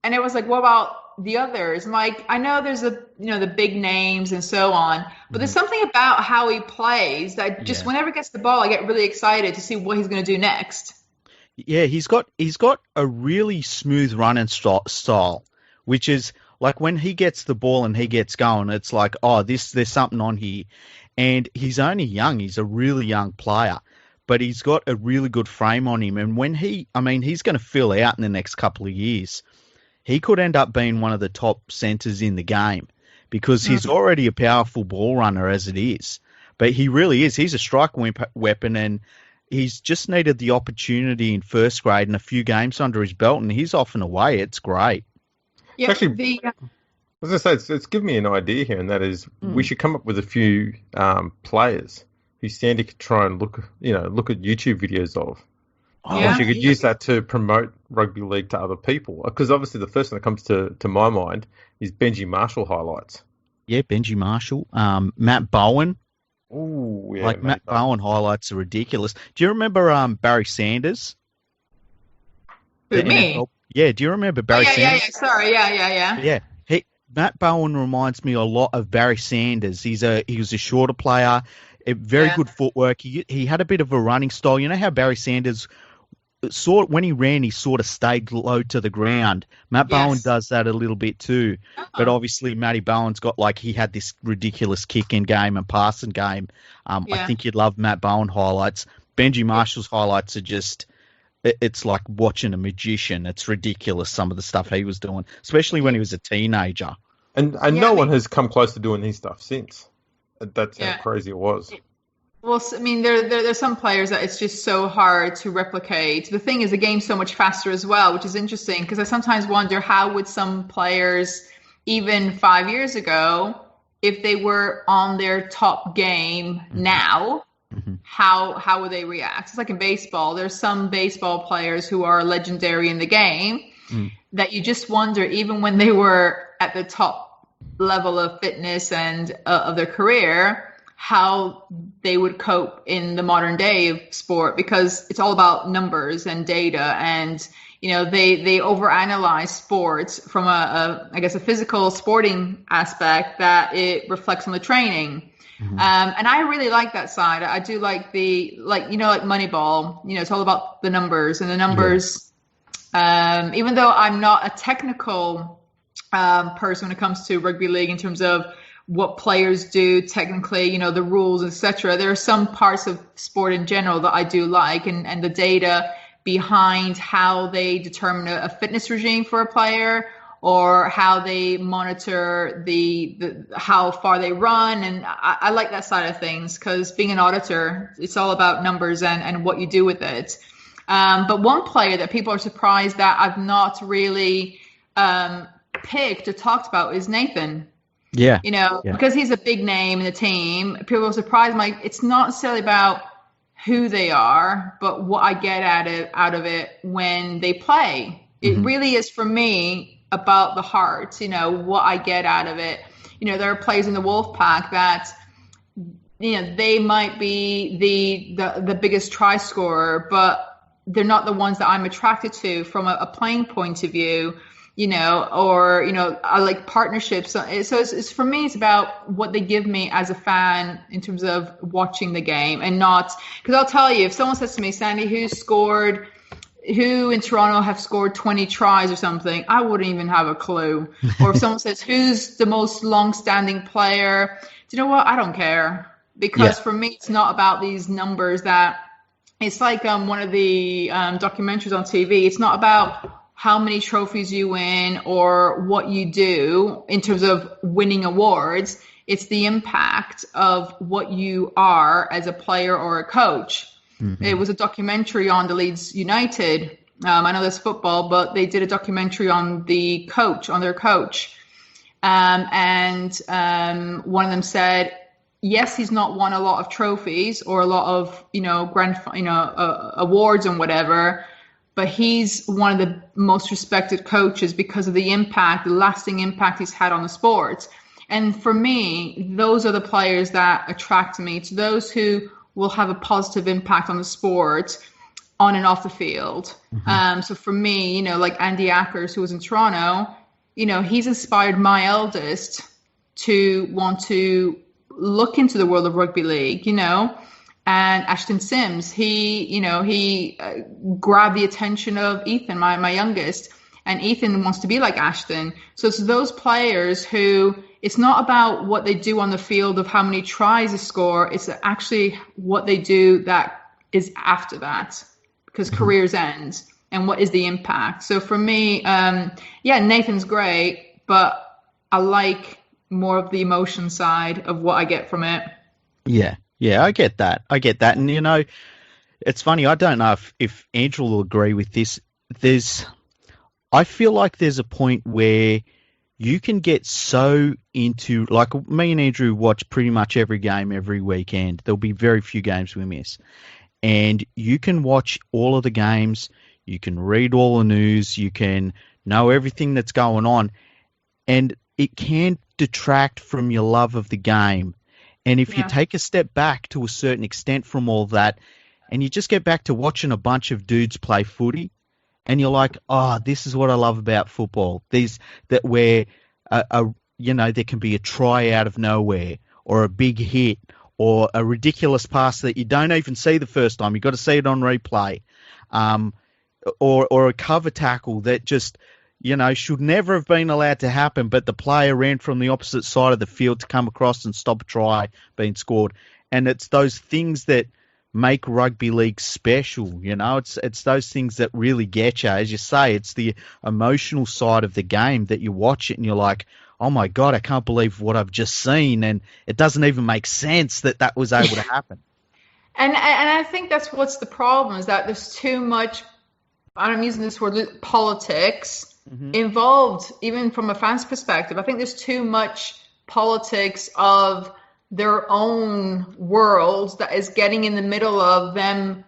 it was like, what about the others? I'm like, I know there's the big names and so on, but there's something about how he plays that just whenever he gets the ball, I get really excited to see what he's going to do next. Yeah, he's got a really smooth running style, which is like when he gets the ball and he gets going, it's like, oh, there's something on here. And he's only young. He's a really young player, but he's got a really good frame on him. And when he's going to fill out in the next couple of years. He could end up being one of the top centres in the game because he's already a powerful ball runner as it is. But he really is. He's a strike weapon, and he's just needed the opportunity in first grade and a few games under his belt, and he's off and away. It's great. Yeah, actually, I was going to say, it's given me an idea here, and that is we should come up with a few players who Sandy could try and look at YouTube videos of. You could use that to promote rugby league to other people. Because obviously the first thing that comes to my mind is Benji Marshall highlights. Yeah, Benji Marshall. Matt Bowen. Ooh, yeah. Matt Bowen highlights are ridiculous. Do you remember Barry Sanders? Who, me? Yeah, do you remember Barry Sanders? Yeah. Sorry, yeah. Yeah. Matt Bowen reminds me a lot of Barry Sanders. He was a shorter player, very good footwork. He had a bit of a running style. You know how Barry Sanders... when he ran, he sort of stayed low to the ground. Matt Bowen does that a little bit too. But obviously, Matty Bowen's got he had this ridiculous kicking game and passing game. I think you'd love Matt Bowen highlights. Benji Marshall's highlights are just, it's like watching a magician. It's ridiculous, some of the stuff he was doing, especially when he was a teenager. And no one has come close to doing his stuff since. That's how crazy it was. Well, I mean, there's some players that it's just so hard to replicate. The thing is, the game's so much faster as well, which is interesting because I sometimes wonder how would some players, even 5 years ago, if they were on their top game now, how would they react? It's like in baseball. There's some baseball players who are legendary in the game that you just wonder, even when they were at the top level of fitness and of their career, how they would cope in the modern day of sport, because it's all about numbers and data, and they overanalyze sports from a physical sporting aspect that it reflects on the training. And I really like that side. I do like like Moneyball, it's all about the numbers and the numbers. Yeah. Even though I'm not a technical person when it comes to rugby league in terms of what players do technically, the rules, etc. There are some parts of sport in general that I do like, and the data behind how they determine a fitness regime for a player, or how they monitor the how far they run. And I like that side of things, because being an auditor, it's all about numbers and what you do with it. But one player that people are surprised that I've not really picked or talked about is Nathan. Yeah. Because he's a big name in the team, people are surprised. It's not necessarily about who they are, but what I get out of it when they play. It really is, for me, about the heart, what I get out of it. There are players in the Wolfpack that, they might be the biggest try scorer, but they're not the ones that I'm attracted to from a playing point of view. I like partnerships. So it's for me, it's about what they give me as a fan in terms of watching the game, and not, because I'll tell you, if someone says to me, Sandy, who in Toronto have scored 20 tries or something, I wouldn't even have a clue. Or if someone says, who's the most long-standing player, do you know what? I don't care, because for me, it's not about these numbers. That it's like one of the documentaries on TV. It's not about how many trophies you win or what you do in terms of winning awards. It's the impact of what you are as a player or a coach. It was a documentary on the Leeds United. I know there's football, but they did a documentary on their coach. And one of them said, yes, he's not won a lot of trophies or a lot of, awards and whatever, but he's one of the most respected coaches because of the lasting impact he's had on the sport. And for me, those are the players that attract me, to those who will have a positive impact on the sport on and off the field. So for me, like Andy Ackers, who was in Toronto, he's inspired my eldest to want to look into the world of rugby league, And Ashton Sims, he grabbed the attention of Ethan, my youngest, and Ethan wants to be like Ashton. So it's those players who, it's not about what they do on the field of how many tries they score. It's actually what they do that is after that, because careers end, and what is the impact. So for me, Nathan's great, but I like more of the emotion side of what I get from it. Yeah, I get that. And, it's funny, I don't know if Andrew will agree with this. I feel like there's a point where you can get so into, like me and Andrew watch pretty much every game every weekend. There'll be very few games we miss. And you can watch all of the games, you can read all the news, you can know everything that's going on, and it can detract from your love of the game. And if you take a step back to a certain extent from all that, and you just get back to watching a bunch of dudes play footy, and you're like, oh, this is what I love about football. Where there can be a try out of nowhere, or a big hit, or a ridiculous pass that you don't even see the first time. You've got to see it on replay, or a cover tackle that just, should never have been allowed to happen, but the player ran from the opposite side of the field to come across and stop a try being scored. And it's those things that make rugby league special, It's those things that really get you. As you say, it's the emotional side of the game that you watch it and you're like, oh my God, I can't believe what I've just seen. And it doesn't even make sense that was able to happen. And I think that's what's the problem, is that there's too much, I'm using this word, politics involved, even from a fan's perspective. I think there's too much politics of their own world that is getting in the middle of them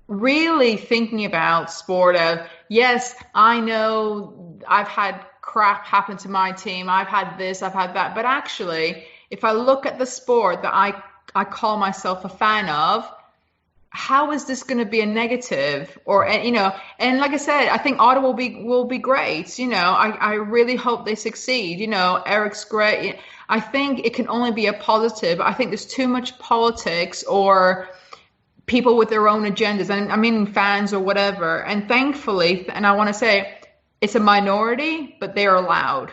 really thinking about sport of, yes, I know I've had crap happen to my team, I've had this, I've had that, but actually, if I look at the sport that I call myself a fan of, how is this going to be a negative? Or, you know, and like I said, I think Ottawa will be great. You know, I really hope they succeed. You know, Eric's great. I think it can only be a positive. I think there's too much politics or people with their own agendas, and I mean fans or whatever. And thankfully, and I want to say, it's a minority, but they are loud.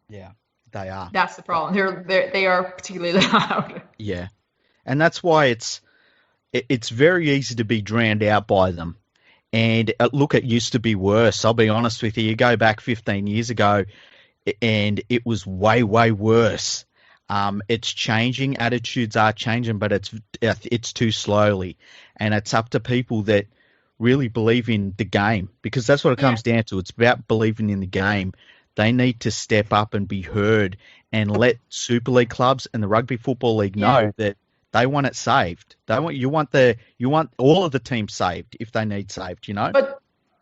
Yeah, they are. That's the problem. They are particularly loud. Yeah, and that's why it's very easy to be drowned out by them. And look, it used to be worse. I'll be honest with you. You go back 15 years ago, and it was way, way worse. It's changing. Attitudes are changing, but it's too slowly. And it's up to people that really believe in the game, because that's what it comes down to. It's about believing in the game. They need to step up and be heard and let Super League clubs and the Rugby Football League know that they want it saved. You want all of the teams saved if they need saved, you know? But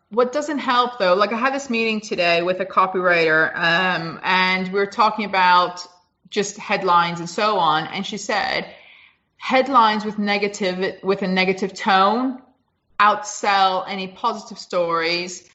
what doesn't help, though, like I had this meeting today with a copywriter, and we were talking about just headlines and so on. And she said, headlines with a negative tone outsell any positive stories.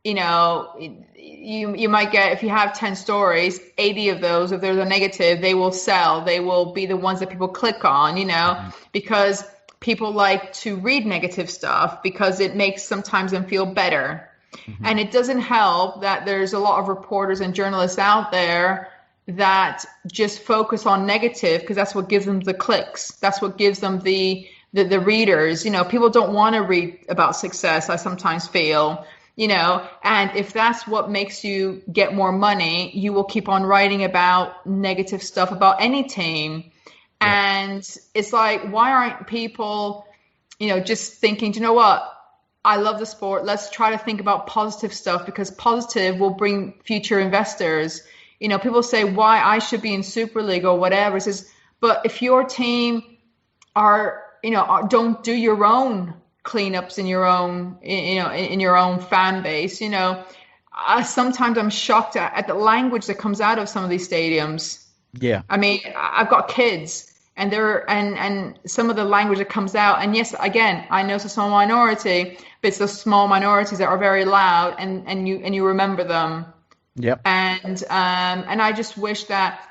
You know, you might get, if you have 10 stories, 80 of those, if there's a negative, they will sell. They will be the ones that people click on, you know, because people like to read negative stuff because it makes sometimes them feel better. Mm-hmm. And it doesn't help that there's a lot of reporters and journalists out there that just focus on negative because that's what gives them the clicks. That's what gives them the readers. You know, people don't want to read about success, I sometimes feel. You know, and if that's what makes you get more money, you will keep on writing about negative stuff about any team. Yeah. And it's like, why aren't people, you know, just thinking, do you know what? I love the sport. Let's try to think about positive stuff because positive will bring future investors. You know, people say why I should be in Super League or whatever. It says, but if your team don't do your own cleanups in your own, in your own fan base, you know, sometimes I'm shocked at the language that comes out of some of these stadiums. Yeah. I mean, I've got kids and and some of the language that comes out. And yes, again, I know it's a small minority, but it's those small minorities that are very loud and you remember them. Yep. And I just wish that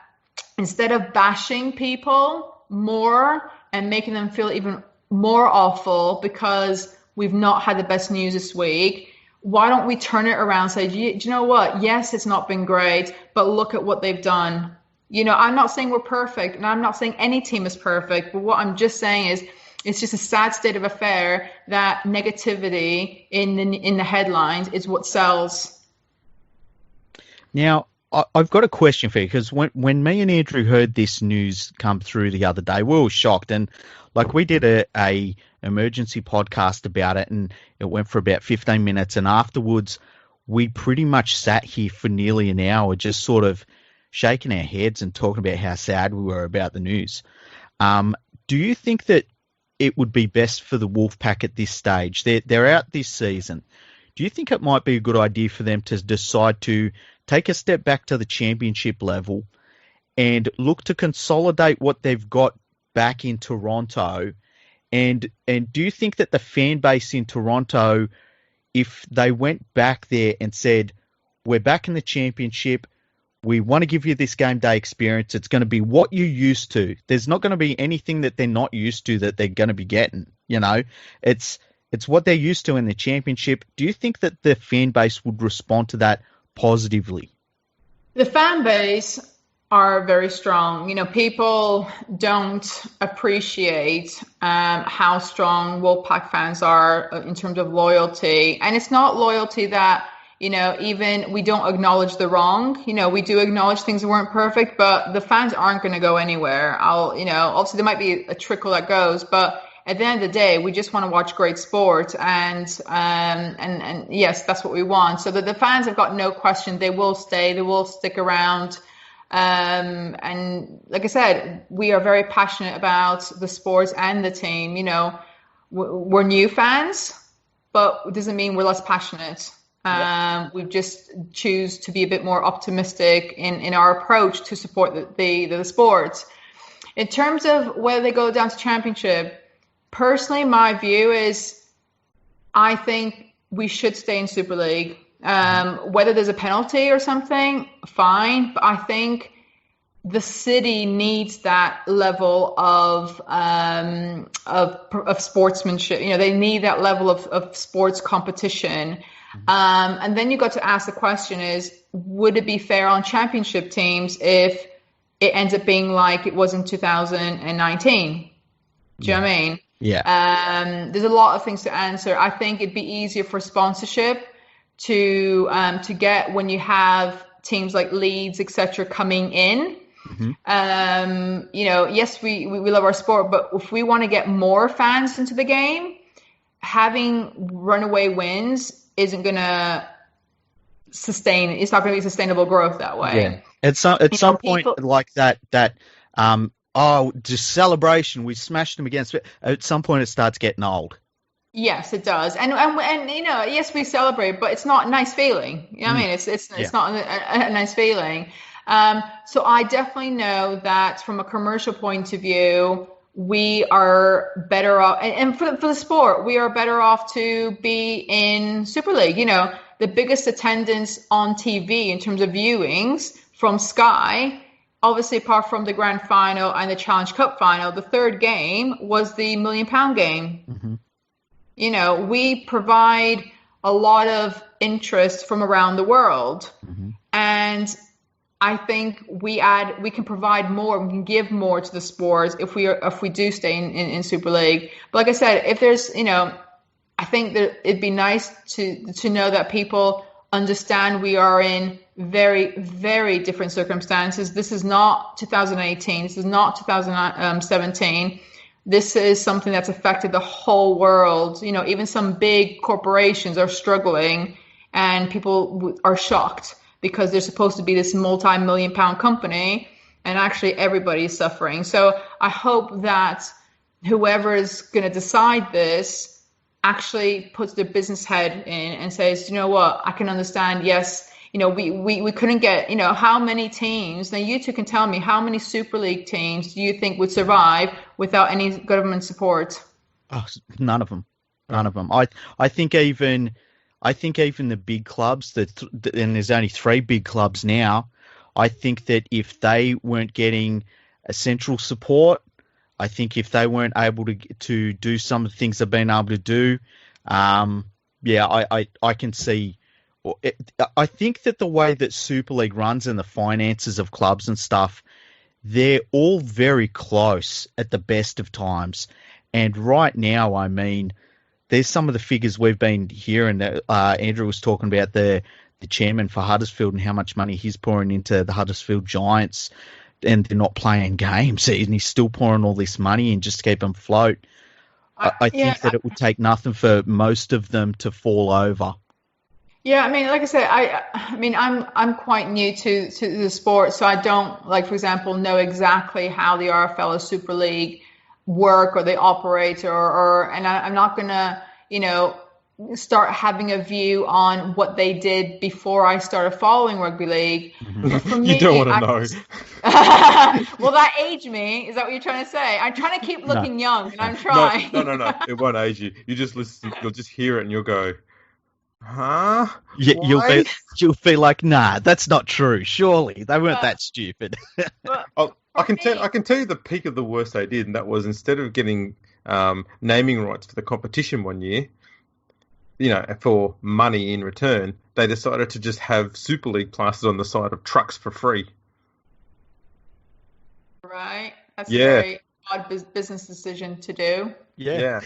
instead of bashing people more and making them feel even more awful because we've not had the best news this week, why don't we turn it around and say, do you know what? Yes, it's not been great, but look at what they've done. You know, I'm not saying we're perfect, and I'm not saying any team is perfect, but what I'm just saying is it's just a sad state of affair that negativity in the headlines is what sells. Now, I've got a question for you, because when me and Andrew heard this news come through the other day, we were shocked. And like, we did a emergency podcast about it, and it went for about 15 minutes. And afterwards, we pretty much sat here for nearly an hour, just sort of shaking our heads and talking about how sad we were about the news. Do you think that it would be best for the Wolfpack at this stage? They're out this season. Do you think it might be a good idea for them to decide to take a step back to the championship level and look to consolidate what they've got back in Toronto? And do you think that the fan base in Toronto, if they went back there and said, we're back in the championship, we want to give you this game day experience, it's going to be what you're used to. There's not going to be anything that they're not used to that they're going to be getting, you know? It's what they're used to in the championship. Do you think that the fan base would respond to that positively? The fan base are very strong. You know, people don't appreciate how strong Wolfpack fans are in terms of loyalty. And it's not loyalty that, you know, even we don't acknowledge the wrong. You know, we do acknowledge things that weren't perfect, but the fans aren't going to go anywhere. Obviously there might be a trickle that goes, but at the end of the day, we just want to watch great sport, and yes, that's what we want. So the fans have got no question; they will stay, they will stick around. And like I said, we are very passionate about the sport and the team. You know, we're new fans, but it doesn't mean we're less passionate. We just choose to be a bit more optimistic in our approach to support the sport. In terms of whether they go down to championship, personally, my view is I think we should stay in Super League. Whether there's a penalty or something, fine. But I think the city needs that level of sportsmanship. They need that level of sports competition. And then you got to ask the question is, would it be fair on championship teams if it ends up being like it was in 2019? Do you know what I mean? Yeah. There's a lot of things to answer. I think it'd be easier for sponsorship to get when you have teams like Leeds, etc., coming in. Yes, we love our sport, but if we want to get more fans into the game, having runaway wins isn't going to sustain. It's not going to be sustainable growth that way. Yeah. At some point, like that. Just celebration. We smashed them against. At some point, it starts getting old. Yes, it does, and yes, we celebrate, but it's not a nice feeling. You know what I mean? It's not a nice feeling. So I definitely know that from a commercial point of view, we are better off, and for the sport, we are better off to be in Super League. The biggest attendance on TV in terms of viewings from Sky, obviously apart from the grand final and the Challenge Cup final, the third game was the £1 million game. We provide a lot of interest from around the world, and I think we can provide more, we can give more to the sport if we do stay in Super League. But like I said, if there's, I think that it'd be nice to know that people understand we are in very, very different circumstances. This is not 2018. This is not 2017. This is something that's affected the whole world. Even some big corporations are struggling, and people are shocked because they're supposed to be this multi-million-pound company, and actually everybody is suffering. So I hope that whoever is going to decide this actually puts their business head in and says, you know what, I can understand, yes, we couldn't get, how many teams, now you two can tell me, how many Super League teams do you think would survive without any government support? Oh, none of them. I think even the big clubs, and there's only 3 big clubs now, I think that if they weren't getting a central support, I think if they weren't able to do some of the things they've been able to do, I can see. I think that the way that Super League runs and the finances of clubs and stuff, they're all very close at the best of times. And right now, I mean, there's some of the figures we've been hearing. Andrew was talking about the chairman for Huddersfield and how much money he's pouring into the Huddersfield Giants, and they're not playing games, and he's still pouring all this money in just to keep them afloat. I think that it would take nothing for most of them to fall over. Yeah, I mean, like I said, I'm quite new to the sport, so I don't, like, for example, know exactly how the RFL or Super League work or they operate, and I'm not gonna, start having a view on what they did before I started following rugby league. But for me, you don't want to know. Will that age me? Is that what you're trying to say? I'm trying to keep looking young, and I'm trying. No. It won't age you. You just listen. You'll just hear it, and you'll go, huh? Yeah, you'll be like, nah, that's not true. Surely they weren't that stupid. I can tell you the peak of the worst they did, and that was instead of getting naming rights for the competition one year, for money in return, they decided to just have Super League plastered on the side of trucks for free. Right. That's a very odd business decision to do. Yeah.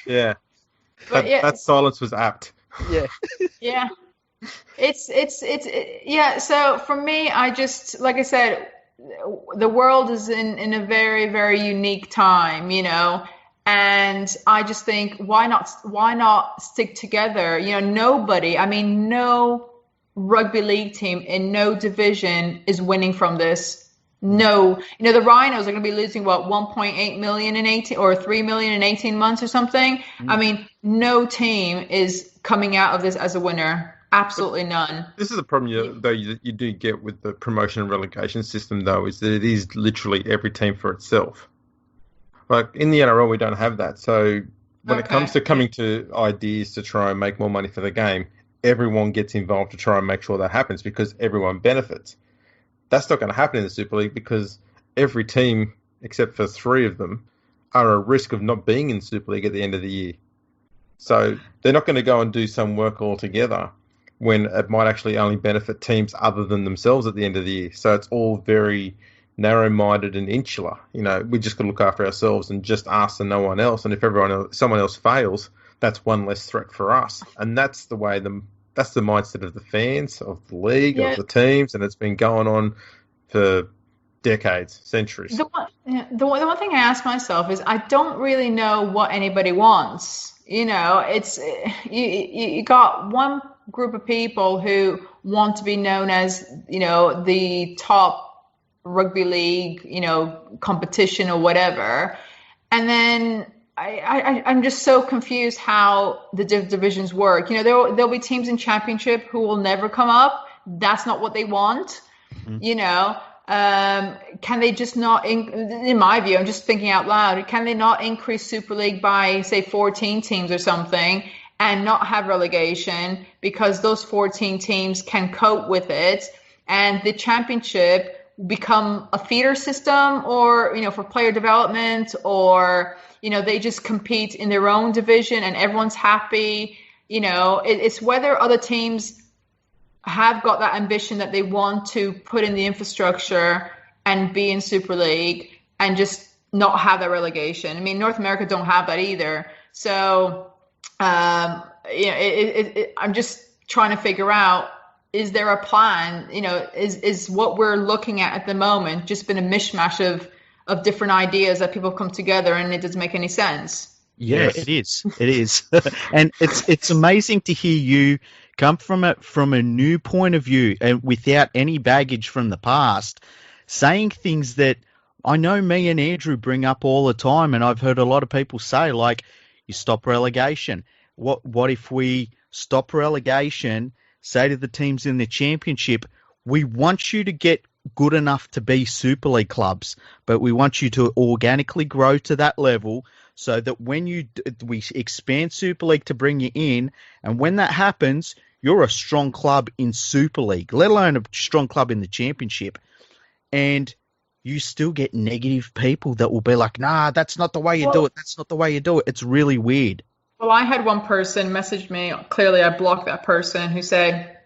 That silence was apt. Yeah. Yeah. It's so for me, I just, like I said, the world is in a very, very unique time, and I just think, why not stick together? No rugby league team in no division is winning from this. No, the Rhinos are going to be losing 1.8 million in 18 or 3 million in 18 months or something. I mean, no team is coming out of this as a winner. Absolutely none. This is the problem, you do get with the promotion and relegation system, though, is that it is literally every team for itself. But in the NRL, we don't have that. So when it comes to Okay. coming to ideas to try and make more money for the game, everyone gets involved to try and make sure that happens because everyone benefits. That's not going to happen in the Super League because every team, except for 3 of them, are at risk of not being in Super League at the end of the year. So they're not going to go and do some work altogether when it might actually only benefit teams other than themselves at the end of the year. So it's all very narrow-minded and insular. You know, we just got to look after ourselves and just us and no one else. And if someone else fails, that's one less threat for us. And that's the way that's the mindset of the fans, of the league, of the teams, and it's been going on for decades, centuries. The one thing I ask myself is I don't really know what anybody wants. You know, it's you got one group of people who want to be known as, you know, the top rugby league, you know, competition or whatever. And then I'm just so confused how the divisions work. You know, there'll be teams in championship who will never come up. That's not what they want. Mm-hmm. You know, can they just not, in my view, I'm just thinking out loud, can they not increase Super League by, say, 14 teams or something and not have relegation because those 14 teams can cope with it and the championship become a feeder system or, you know, for player development or, you know, they just compete in their own division and everyone's happy. You know, it's whether other teams have got that ambition that they want to put in the infrastructure and be in Super League and just not have that relegation. I mean, North America don't have that either. So, you know, I'm just trying to figure out, is there a plan? You know, is what we're looking at the moment just been a mishmash of different ideas that people come together and it doesn't make any sense? Yeah, yes. It is. And it's amazing to hear you come from a new point of view and without any baggage from the past, saying things that I know me and Andrew bring up all the time, and I've heard a lot of people say, like, you stop relegation. What if we stop relegation, say to the teams in the championship, we want you to get good enough to be Super League clubs, but we want you to organically grow to that level so that when we expand Super League to bring you in, and when that happens, you're a strong club in Super League, let alone a strong club in the championship. And you still get negative people that will be like, nah, that's not the way you do it. That's not the way you do it. It's really weird. Well, I had one person message me. Clearly, I blocked that person who said,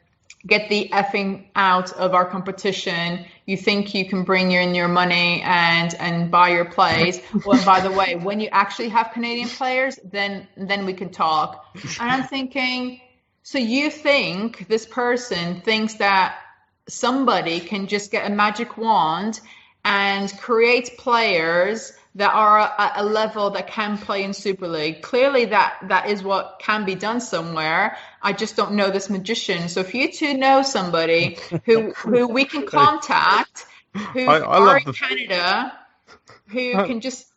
get the effing out of our competition. You think you can bring in your money and buy your plays. Well, and by the way, when you actually have Canadian players, then we can talk. And I'm thinking, so you think this person thinks that somebody can just get a magic wand and create players that are at a level that can play in Super League? Clearly that is what can be done somewhere. I just don't know this magician. So if you two know somebody who we can contact, who are in Canada, who can just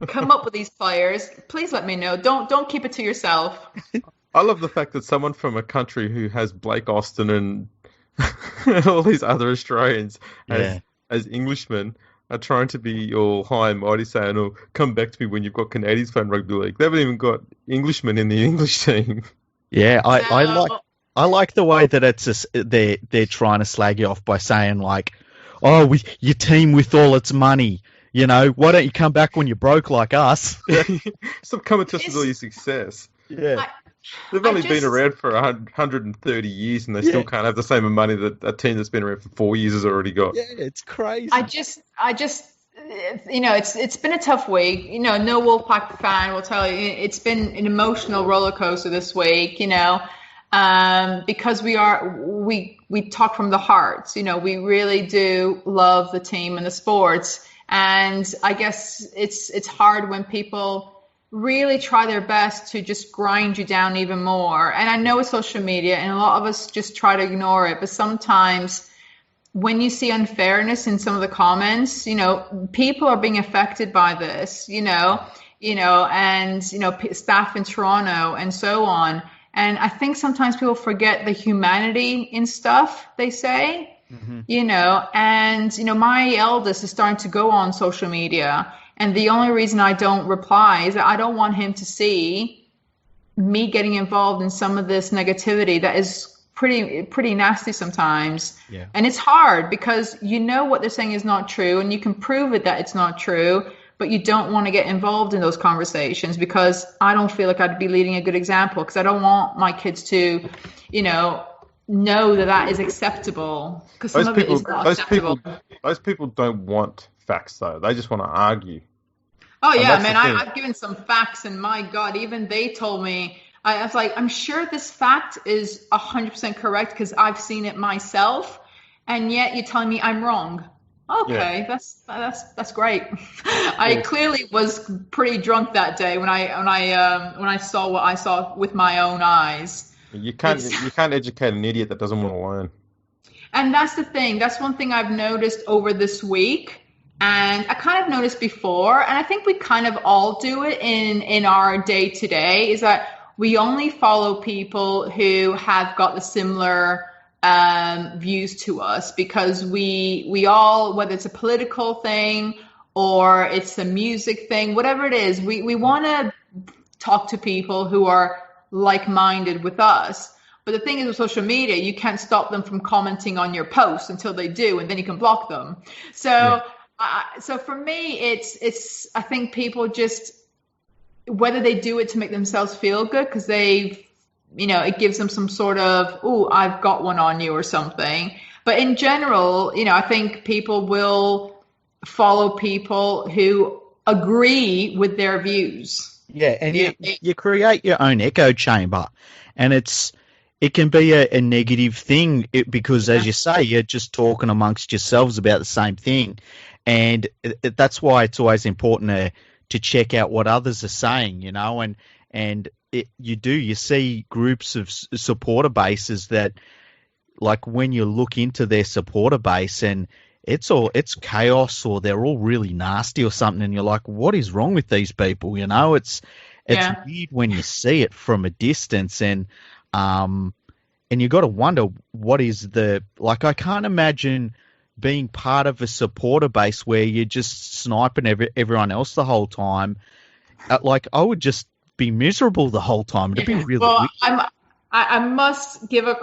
come up with these players, please let me know. Don't keep it to yourself. I love the fact that someone from a country who has Blake Austin and all these other Australians as Englishmen are trying to be all high and mighty, saying, "Oh, come back to me when you've got Canadians playing rugby league." They haven't even got Englishmen in the English team. Yeah, I like the way that it's they're trying to slag you off by saying like, "Oh, your team with all its money, you know, why don't you come back when you're broke like us?" Stop coming to us with all your success. Yeah. They've only been around for 130 years and they still can't have the same money that a team that's been around for 4 years has already got. Yeah, it's crazy. I just, you know, it's been a tough week. You know, no Wolfpack fan will tell you it's been an emotional roller coaster this week, you know, because we talk from the heart. You know, we really do love the team and the sports. And I guess it's hard when people really try their best to just grind you down even more. And I know it's social media and a lot of us just try to ignore it. But sometimes when you see unfairness in some of the comments, you know, people are being affected by this, you know, and, you know, staff in Toronto and so on. And I think sometimes people forget the humanity in stuff they say, you know, and, you know, my eldest is starting to go on social media And the only reason I don't reply is that I don't want him to see me getting involved in some of this negativity that is pretty nasty sometimes. Yeah. And it's hard because you know what they're saying is not true and you can prove it that it's not true, but you don't want to get involved in those conversations because I don't feel like I'd be leading a good example, because I don't want my kids to, know that is acceptable, because some of it is not acceptable. Those people don't want facts, though. They just want to argue. Oh, yeah, man, I've given some facts, and my God, even they told me, I was like, I'm sure this fact is 100% correct because I've seen it myself, and yet you're telling me I'm wrong. Okay, yeah. That's great. I clearly was pretty drunk that day when I saw what I saw with my own eyes. You can't educate an idiot that doesn't want to learn. And that's the thing. That's one thing I've noticed over this week. And I kind of noticed before, and I think we kind of all do it in our day to day, is that we only follow people who have got the similar views to us, because we all, whether it's a political thing or it's a music thing, whatever it is, we want to talk to people who are like-minded with us. But the thing is, with social media, you can't stop them from commenting on your posts until they do, and then you can block them. So, so for me, it's I think people just, whether they do it to make themselves feel good because they've, it gives them some sort of, oh, I've got one on you or something. But in general, I think people will follow people who agree with their views. Yeah, and you create your own echo chamber, and it can be a negative thing because, as you say, you're just talking amongst yourselves about the same thing, and that's why it's always important to check out what others are saying, and you see groups of supporter bases that, like, when you look into their supporter base and it's chaos, or they're all really nasty or something, and you're like, what is wrong with these people? It's weird when you see it from a distance, and you got to wonder what is I can't imagine being part of a supporter base where you're just sniping everyone else the whole time. I would just be miserable the whole time. It'd be really weird. I must give a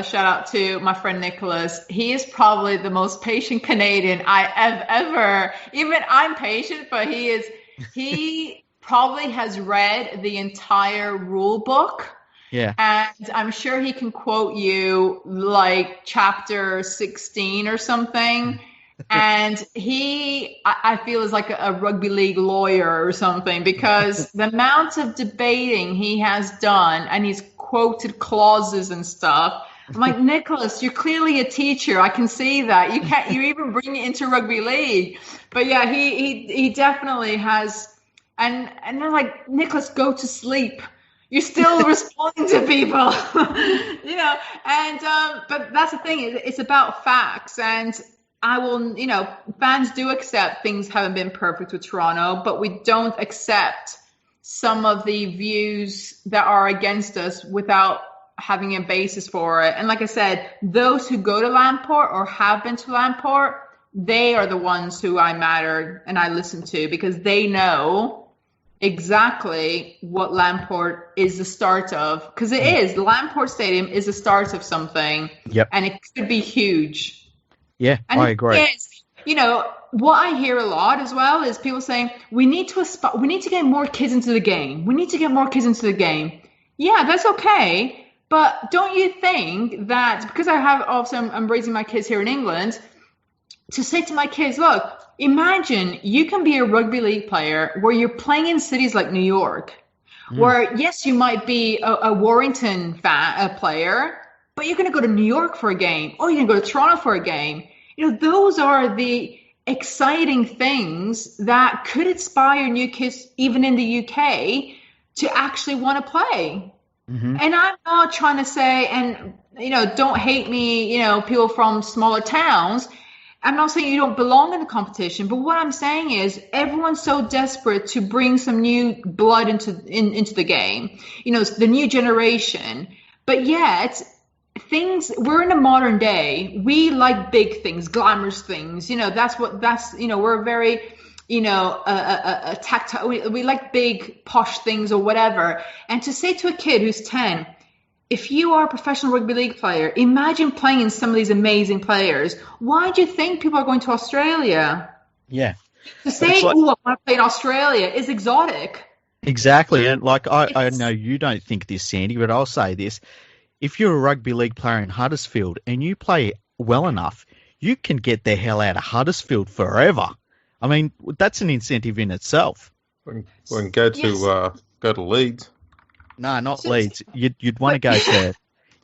shout out to my friend Nicholas. He is probably the most patient Canadian I have ever. Even I'm patient, but he probably has read the entire rule book. Yeah. And I'm sure he can quote you like chapter 16 or something. And I feel, is like a rugby league lawyer or something, because the amount of debating he has done, and he's quoted clauses and stuff. I'm like, Nicholas, you're clearly a teacher. I can see that. You even bring it into rugby league. But yeah, he definitely has. And they're like, Nicholas, go to sleep. You're still responding to people, And but that's the thing. It's about facts, and I will, fans do accept things haven't been perfect with Toronto, but we don't accept some of the views that are against us without having a basis for it. And like I said, those who go to Lamport or have been to Lamport, they are the ones who I matter and I listen to, because they know exactly what Lamport is the start of. Because it is. Lamport Stadium is the start of something. Yep. And it could be huge. Yeah, and I agree. What I hear a lot as well is people saying, we need to get more kids into the game. We need to get more kids into the game. Yeah, that's okay. But don't you think that, because I'm raising my kids here in England, to say to my kids, look, imagine you can be a rugby league player where you're playing in cities like New York, where, yes, you might be a Warrington player, but you're going to go to New York for a game, or you're going to go to Toronto for a game. Those are the exciting things that could inspire new kids, even in the UK, to actually want to play. Mm-hmm. And I'm not trying to say, and, don't hate me, people from smaller towns. I'm not saying you don't belong in the competition, but what I'm saying is everyone's so desperate to bring some new blood into the game, the new generation. But yet, we're in a modern day. We like big things, glamorous things. We're very, a tactile, we like big posh things or whatever. And to say to a kid who's 10, if you are a professional rugby league player, imagine playing in some of these amazing players. Why do you think people are going to Australia? Yeah. To say, I want to play in Australia is exotic. Exactly. And like, I know you don't think this, Sandy, but I'll say this. If you're a rugby league player in Huddersfield and you play well enough, you can get the hell out of Huddersfield forever. I mean, that's an incentive in itself. We can go to Leeds. No, not Leeds. You'd want to go to.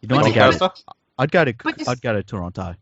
You'd want to go. I'd go to Toronto.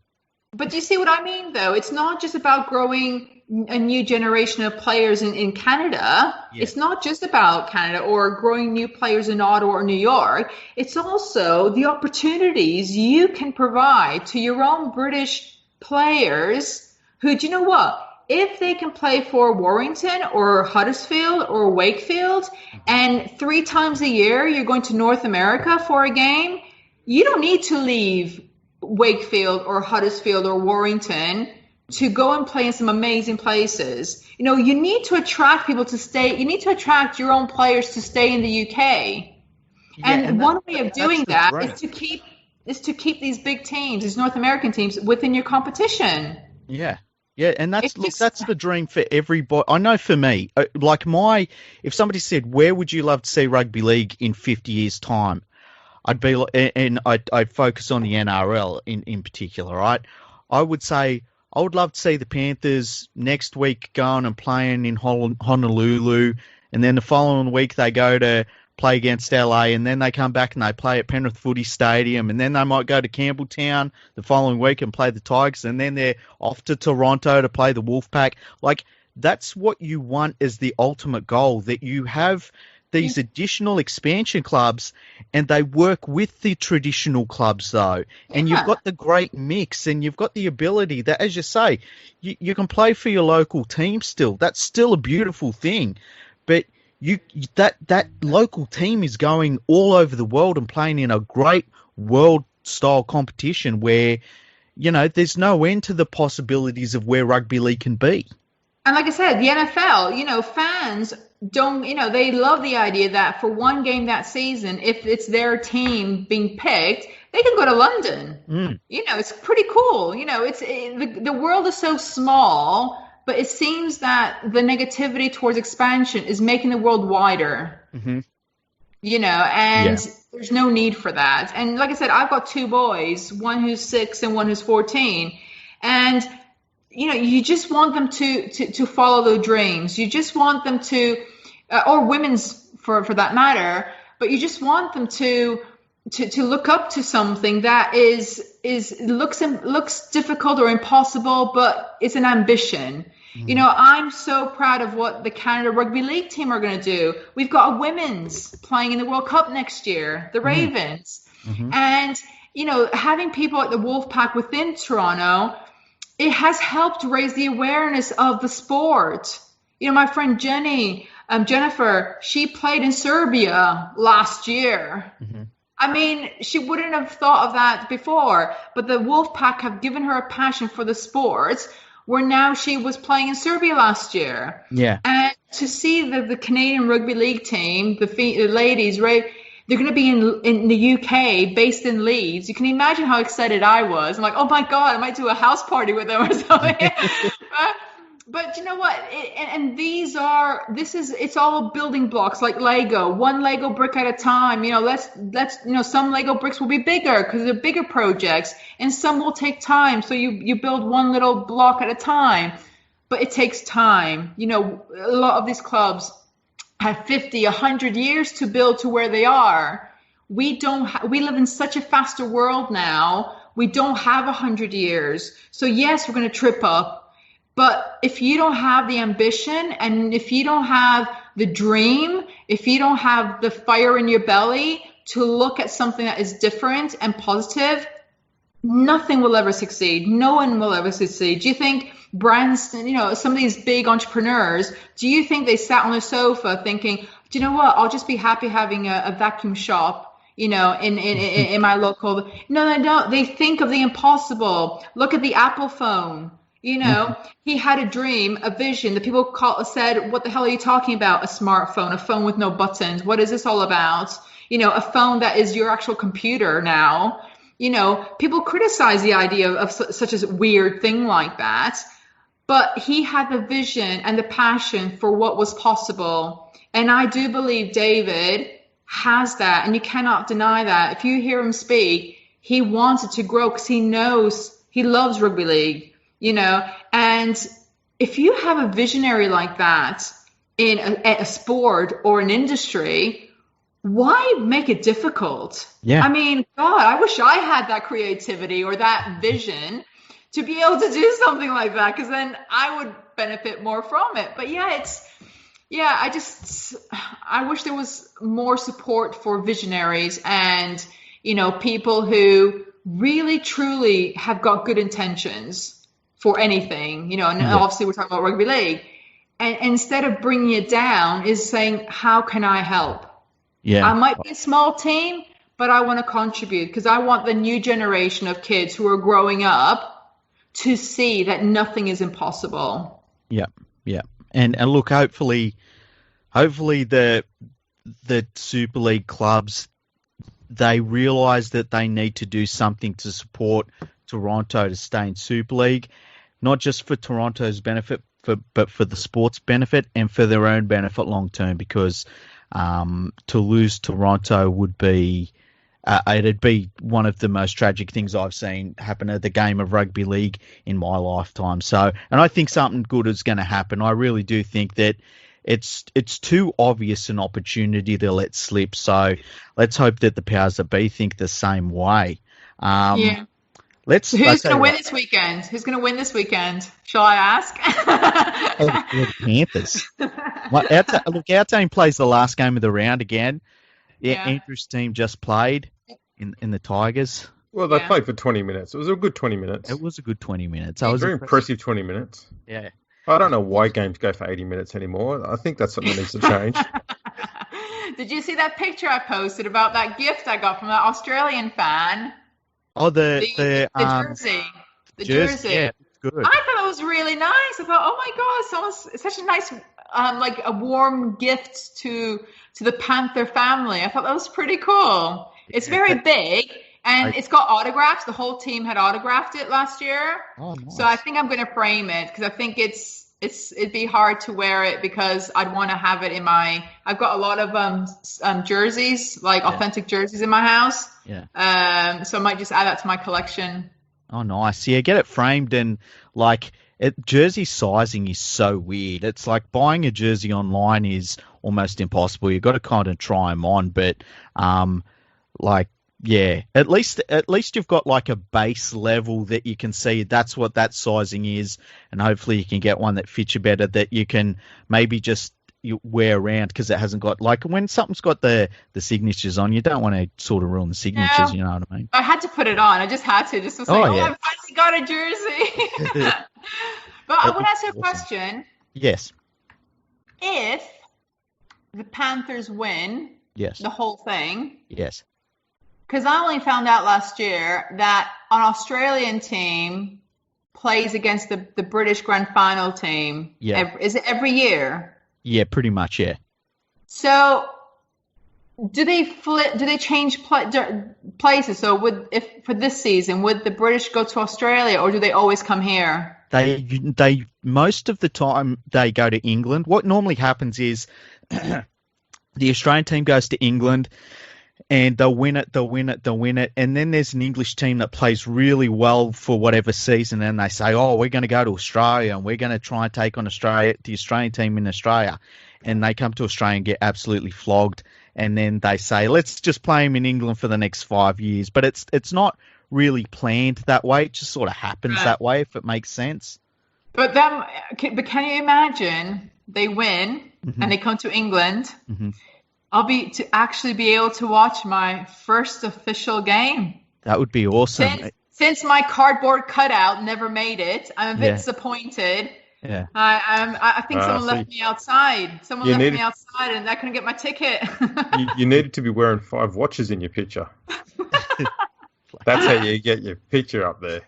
But do you see what I mean, though? It's not just about growing a new generation of players in Canada. Yeah. It's not just about Canada or growing new players in Ottawa or New York. It's also the opportunities you can provide to your own British players who, do you know what? If they can play for Warrington or Huddersfield or Wakefield, and 3 times a year you're going to North America for a game, you don't need to leave Wakefield or Huddersfield or Warrington to go and play in some amazing places. You need to attract people to stay. You need to attract your own players to stay in the UK. Yeah, and one way of doing that is to keep these big teams, these North American teams, within your competition. Yeah. Yeah, and that's the dream for everybody. I know for me, if somebody said, where would you love to see rugby league in 50 years' time? I'd be, and I'd focus on the NRL in particular, right? I would say I would love to see the Panthers next week going and playing in Honolulu, and then the following week they go to play against LA, and then they come back and they play at Penrith Footy Stadium, and then they might go to Campbelltown the following week and play the Tigers, and then they're off to Toronto to play the Wolfpack. Like, that's what you want as the ultimate goal, that you have these additional expansion clubs and they work with the traditional clubs, though. And you've got the great mix, and you've got the ability that, as you say, you can play for your local team still. That's still a beautiful thing. But that local team is going all over the world and playing in a great world-style competition where, there's no end to the possibilities of where rugby league can be. And like I said, the NFL, fans don't, they love the idea that for one game that season, if it's their team being picked, they can go to London. It's pretty cool. The world is so small. But it seems that the negativity towards expansion is making the world wider, and there's no need for that. And like I said, I've got 2 boys, one who's 6 and one who's 14. And, you just want them to follow their dreams. You just want them to, or women's for that matter, but you just want them to look up to something that looks difficult or impossible, but it's an ambition. I'm so proud of what the Canada Rugby League team are going to do. We've got a women's playing in the World Cup next year, the Ravens. And, having people at the Wolfpack within Toronto, it has helped raise the awareness of the sport. My friend Jennifer, she played in Serbia last year. I mean, she wouldn't have thought of that before, but the Wolfpack have given her a passion for the sport, where now she was playing in Serbia last year. Yeah. And to see the Canadian Rugby League team, the ladies, right, they're going to be in the UK, based in Leeds. You can imagine how excited I was. I'm like, oh my God, I might do a house party with them or something. But you know what? It's all building blocks like Lego, one Lego brick at a time. Some Lego bricks will be bigger because they're bigger projects, and some will take time. So you build one little block at a time, but it takes time. A lot of these clubs have 50, 100 years to build to where they are. We live in such a faster world now. We don't have 100 years. So yes, we're going to trip up. But if you don't have the ambition, and if you don't have the dream, if you don't have the fire in your belly to look at something that is different and positive, nothing will ever succeed. No one will ever succeed. Do you think Branson, some of these big entrepreneurs, do you think they sat on a sofa thinking, do you know what, I'll just be happy having a vacuum shop, in my local? No, they don't. They think of the impossible. Look at the Apple phone. He had a dream, a vision that people said, what the hell are you talking about? A smartphone, a phone with no buttons. What is this all about? A phone that is your actual computer now. People criticize the idea of such a weird thing like that. But he had the vision and the passion for what was possible. And I do believe David has that. And you cannot deny that. If you hear him speak, he wants it to grow because he knows he loves rugby league, And if you have a visionary like that in a sport or an industry, why make it difficult? Yeah. I mean, God, I wish I had that creativity or that vision to be able to do something like that, because then I would benefit more from it. But I wish there was more support for visionaries and, people who really, truly have got good intentions for anything, and obviously we're talking about rugby league. And instead of bringing it down, is saying, how can I help? Yeah. I might be a small team, but I want to contribute because I want the new generation of kids who are growing up to see that nothing is impossible. Yeah. And look, hopefully the Super League clubs, they realise that they need to do something to support Toronto to stay in Super League, not just for Toronto's benefit, but for the sport's benefit and for their own benefit long term, because to lose Toronto would be it'd be one of the most tragic things I've seen happen at the game of rugby league in my lifetime. So, and I think something good is going to happen. I really do think that it's too obvious an opportunity to let slip. So let's hope that the powers that be think the same way. Who's going to win this weekend? Who's going to win this weekend? Shall I ask? The Panthers. Our team plays the last game of the round again. Yeah, Andrew's team just played in the Tigers. Well, they played for 20 minutes. It was a good 20 minutes. It was a good 20 minutes. It was very impressive 20 minutes. Yeah. I don't know why games go for 80 minutes anymore. I think that's something that needs to change. Did you see that picture I posted about that gift I got from that Australian fan? Oh, the jersey. The jersey. Yeah, it's good. I thought it was really nice. I thought, oh my God, it's such a nice, like a warm gift to the Panther family. I thought that was pretty cool. It's very big, and it's got autographs. The whole team had autographed it last year. Oh, nice. So I think I'm going to frame it because I think it'd be hard to wear it because I'd want to have it in I've got a lot of jerseys, like authentic jerseys in my house. Yeah. So I might just add that to my collection. Oh, nice. Yeah, get it framed, and jersey sizing is so weird. It's like buying a jersey online is almost impossible. You've got to kind of try them on, but at least you've got like a base level that you can see that's what that sizing is, and hopefully you can get one that fits you better that you can maybe just wear around, because it hasn't got, like, when something's got the signatures on, you don't want to sort of ruin the signatures. You know what I mean? I had to put it on. I just had to say, I've finally got a jersey. But I want to ask you a question. Yes. If the Panthers win the whole thing, yes, because I only found out last year that an Australian team plays against the British Grand Final team. Yeah. Is it every year? Yeah, pretty much, yeah. So do they change places? So for this season, would the British go to Australia, or do they always come here? They most of the time they go to England. What normally happens is the Australian team goes to England and they'll win it, and then there's an English team that plays really well for whatever season, and they say, oh, we're going to go to Australia and we're going to try and take on the Australian team in Australia, and they come to Australia and get absolutely flogged, and then they say, let's just play them in England for the next 5 years. But it's not really planned that way. It just sort of happens that way, if it makes sense. But can you imagine they win and they come to England? Mm-hmm. I'll be able to watch my first official game. That would be awesome. Since my cardboard cutout never made it, I'm a bit disappointed. Yeah. I think someone left me outside. And I couldn't get my ticket. you needed to be wearing 5 watches in your picture. That's how you get your picture up there.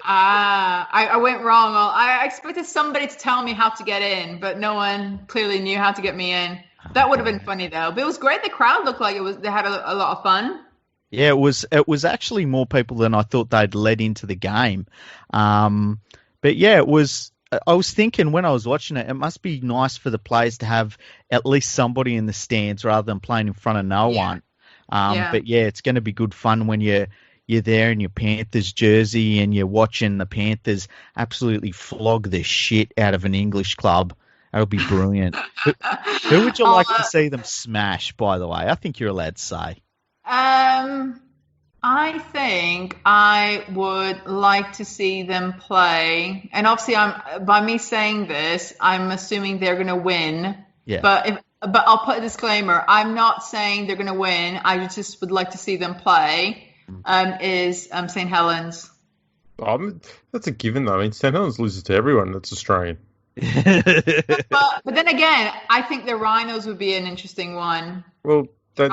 I went wrong. Well, I expected somebody to tell me how to get in, but no one clearly knew how to get me in. That would have been funny though. But it was great. The crowd looked like they had a lot of fun. Yeah, it was actually more people than I thought they'd let into the game. But yeah, it was. I was thinking when I was watching it, it must be nice for the players to have at least somebody in the stands rather than playing in front of no one. But yeah, it's going to be good fun when you're there in your Panthers jersey and you're watching the Panthers absolutely flog the shit out of an English club. That'll be brilliant. Who would you like to see them smash, by the way? I think you're allowed to say. I think I would like to see them play, and obviously, by me saying this, I'm assuming they're going to win. Yeah. But I'll put a disclaimer: I'm not saying they're going to win. I just would like to see them play. Is St. Helens? That's a given, though. I mean, St. Helens loses to everyone that's Australian. but then again, I think the Rhinos would be an interesting one. Well, they've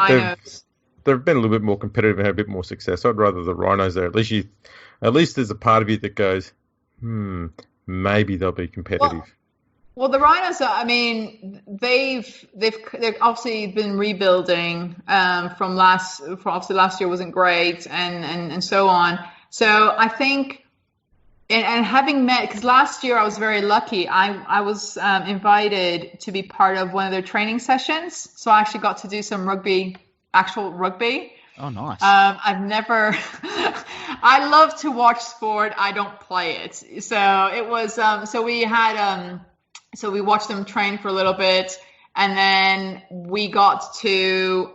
been a little bit more competitive and had a bit more success. I'd rather the Rhinos there. At least there's a part of you that goes, maybe they'll be competitive. Well, the Rhinos, I mean, they've obviously been rebuilding from obviously last year wasn't great and so on. So I think, and having met, because last year I was very lucky. I was invited to be part of one of their training sessions. So I actually got to do some actual rugby. Oh, nice. I've never, I love to watch sport. I don't play it. So it was, so we watched them train for a little bit, and then we got to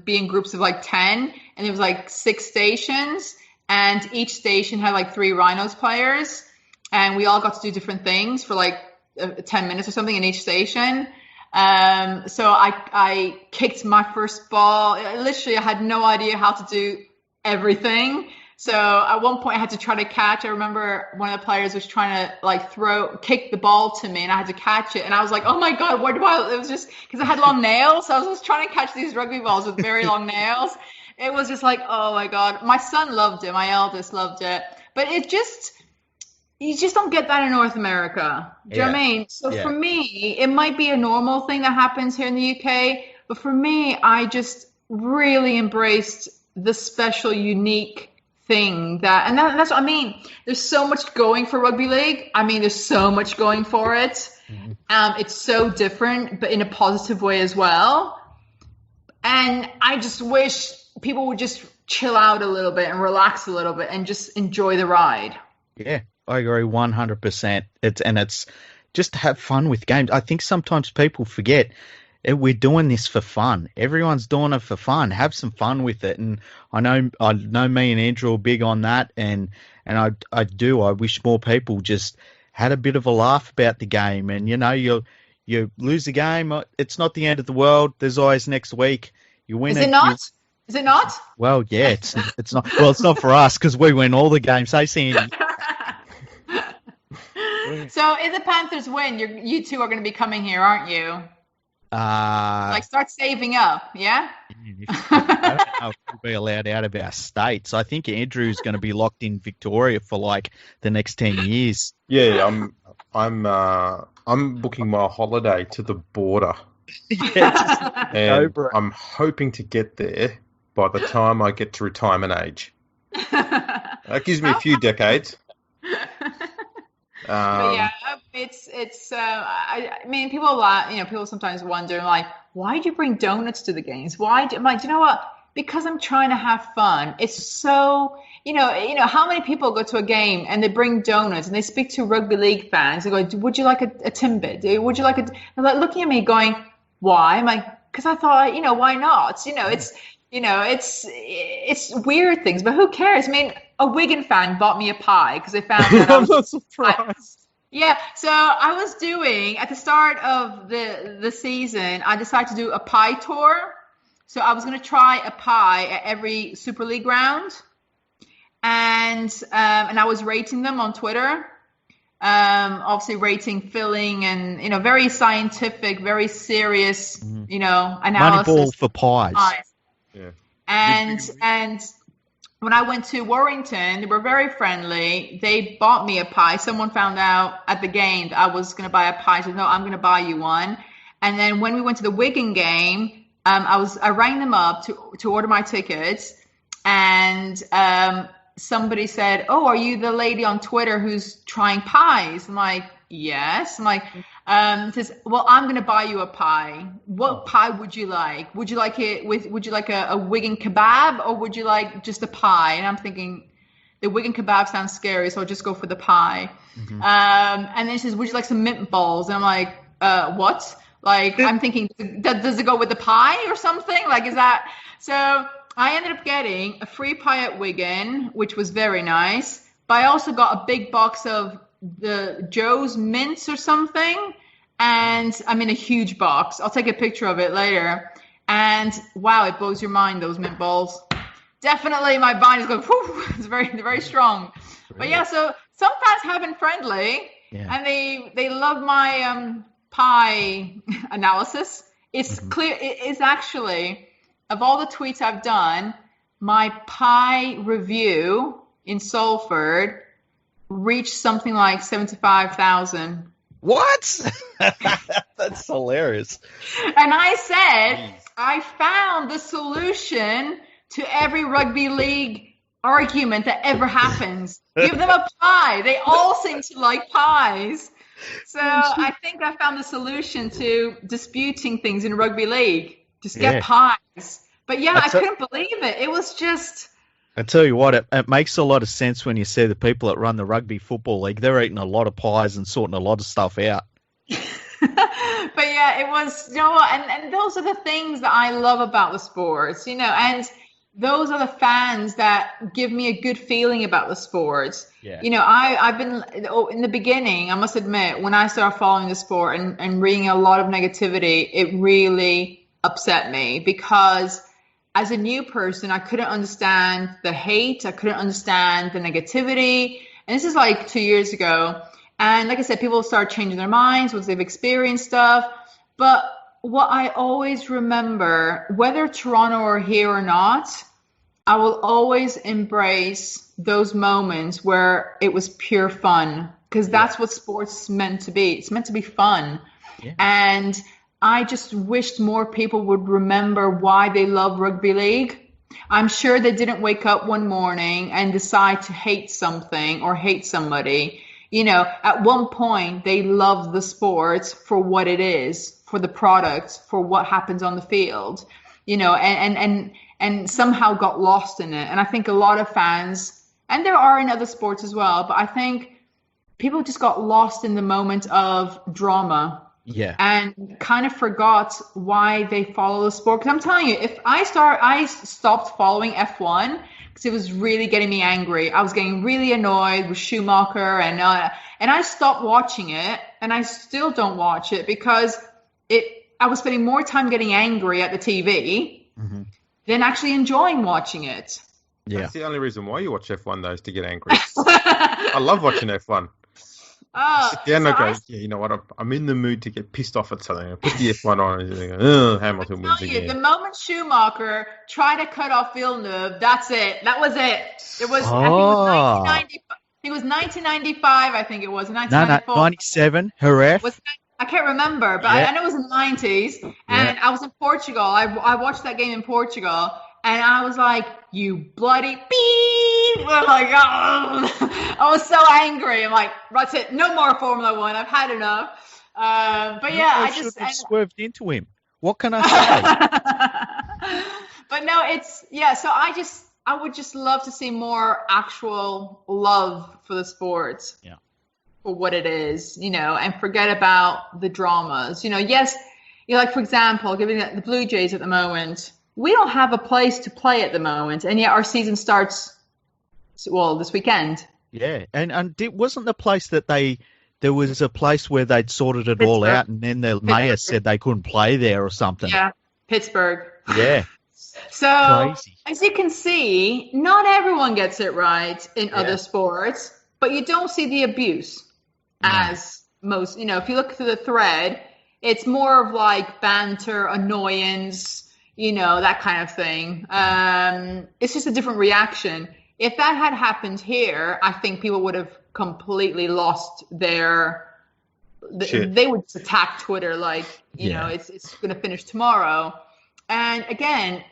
be in groups of like 10, and it was like 6 stations, and each station had like 3 Rhinos players, and we all got to do different things for like 10 minutes or something in each station. So I kicked my first ball. Literally, I had no idea how to do everything. So at one point I had to try to catch. I remember one of the players was trying to kick the ball to me, and I had to catch it. And I was like, oh my God, it was just because I had long nails. So I was just trying to catch these rugby balls with very long nails. It was just like, oh my God. My son loved it. My eldest loved it. But you just don't get that in North America. Do you know what I mean? So for me, it might be a normal thing that happens here in the UK. But for me, I just really embraced the special, unique thing that's what I mean. There's so much going for rugby league. I mean, there's so much going for it. It's so different, but in a positive way as well. And I just wish people would just chill out a little bit and relax a little bit and just enjoy the ride. Yeah, I agree 100%. It's just to have fun with games. I think sometimes people forget we're doing this for fun. Everyone's doing it for fun. Have some fun with it. And I know me and Andrew are big on that. And I wish more people just had a bit of a laugh about the game. And, you know, you lose the game. It's not the end of the world. There's always next week. You win. Is it not? Is it not? Well, yeah, it's not. Well, it's not for us because we win all the games. Hey, Sandy. So if the Panthers win, you two are going to be coming here, aren't you? Start saving up, yeah? I don't know if we'll be allowed out of our states. I think Andrew's going to be locked in Victoria for like the next 10 years. Yeah, I'm booking my holiday to the border. And I'm hoping to get there by the time I get to retirement age. That gives me a few decades. But yeah, I mean, people sometimes wonder, like, why do you bring donuts to the games? I'm like, do you know what? Because I'm trying to have fun. It's so, you know, how many people go to a game and they bring donuts and they speak to rugby league fans. They go, would you like a Timbit? Would you like they're like looking at me going, why? I'm like, because I thought, why not? It's weird things, but who cares? I mean, a Wigan fan bought me a pie because they found that I'm not surprised. Yeah, so I was doing, at the start of the season, I decided to do a pie tour. So I was going to try a pie at every Super League round. And I was rating them on Twitter. Obviously rating filling and, very scientific, very serious, analysis. Moneyball for pies. Yeah. And when I went to Warrington, they were very friendly. They bought me a pie. Someone found out at the game that I was going to buy a pie. I said, no, I'm going to buy you one. And then when we went to the Wigan game, I rang them up to order my tickets. And somebody said, oh, are you the lady on Twitter who's trying pies? I'm like, yes. I'm like, says, well, I'm going to buy you a pie. What pie would you like? Would you like a Wigan kebab, or would you like just a pie? And I'm thinking, the Wigan kebab sounds scary, so I'll just go for the pie. Mm-hmm. And then she says, would you like some mint balls? And I'm like, what? Like, I'm thinking, does it go with the pie or something? Like, is that? So I ended up getting a free pie at Wigan, which was very nice. But I also got a big box of the Joe's mints or something, and I'm in a huge box. I'll take a picture of it later. And wow, it blows your mind, those mint balls. Definitely my mind is going, whew, it's very, very strong. Really? But yeah, so some fans have been friendly, and they love my pie analysis. It's clear. It is actually, of all the tweets I've done, my pie review in Salford reached something like 75,000. What? That's hilarious. And I said, I found the solution to every rugby league argument that ever happens. Give them a pie. They all seem to like pies. So I think I found the solution to disputing things in rugby league. Just get pies. But yeah, I couldn't believe it. It was just... I tell you what, it makes a lot of sense when you see the people that run the Rugby Football League. They're eating a lot of pies and sorting a lot of stuff out. But yeah, it was, you know what, and those are the things that I love about the sports, you know, and those are the fans that give me a good feeling about the sports. Yeah. You know, I've been, in the beginning, I must admit, when I started following the sport and reading a lot of negativity, it really upset me, because as a new person, I couldn't understand the hate. I couldn't understand the negativity. And this is like 2 years ago. And like I said, people start changing their minds once they've experienced stuff. But what I always remember, whether Toronto are here or not, I will always embrace those moments where it was pure fun, because that's what sports meant to be. It's meant to be fun. Yeah. And I just wished more people would remember why they love rugby league. I'm sure they didn't wake up one morning and decide to hate something or hate somebody. You know, at one point, they loved the sport for what it is, for the product, for what happens on the field, you know, and somehow got lost in it. And I think a lot of fans, and there are in other sports as well, but I think people just got lost in the moment of drama. Yeah. And kind of forgot why they follow the sport. Because I'm telling you, if I stopped following F1 because it was really getting me angry. I was getting really annoyed with Schumacher, and I stopped watching it, and I still don't watch it because I was spending more time getting angry at the TV than actually enjoying watching it. Yeah. That's the only reason why you watch F1 though, is to get angry. I love watching F1. Sit down and go, yeah, you know what? I'm in the mood to get pissed off at something. I put the F1 on and you go, Hamilton wins again. The moment Schumacher tried to cut off Villeneuve, that's it. That was it. It was. I think it was 1995. I think it was 1994. No, 97. Jerez. I can't remember, but I know it was in the 90s. And I was in Portugal. I watched that game in Portugal. And I was like, you bloody beep. I'm like, oh. I was so angry. I'm like, that's it. No more Formula One. I've had enough. But yeah, I just swerved into him. What can I say? But no, so I would just love to see more actual love for the sport. Yeah. For what it is, you know, and forget about the dramas. You know, yes, like, for example, given the Blue Jays at the moment, we don't have a place to play at the moment, and yet our season starts, this weekend. Yeah, and wasn't the place that there was a place where they'd sorted it all out, and then the mayor said they couldn't play there or something. Yeah, Pittsburgh. Yeah. So, crazy. As you can see, not everyone gets it right in other sports, but you don't see the abuse as most, you know, if you look through the thread, it's more of like banter, annoyance, that kind of thing. It's just a different reaction. If that had happened here, I think people would have completely lost their. They would just attack Twitter like, it's going to finish tomorrow. And again,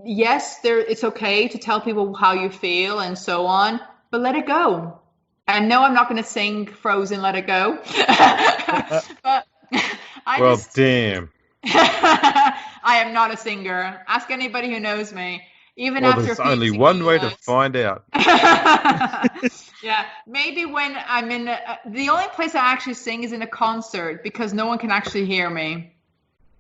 yes, it's okay to tell people how you feel and so on, but let it go. And no, I'm not going to sing Frozen, Let It Go. But damn. I am not a singer. Ask anybody who knows me. Even after there's only one way to find out. Yeah, maybe when I'm in the only place I actually sing is in a concert because no one can actually hear me,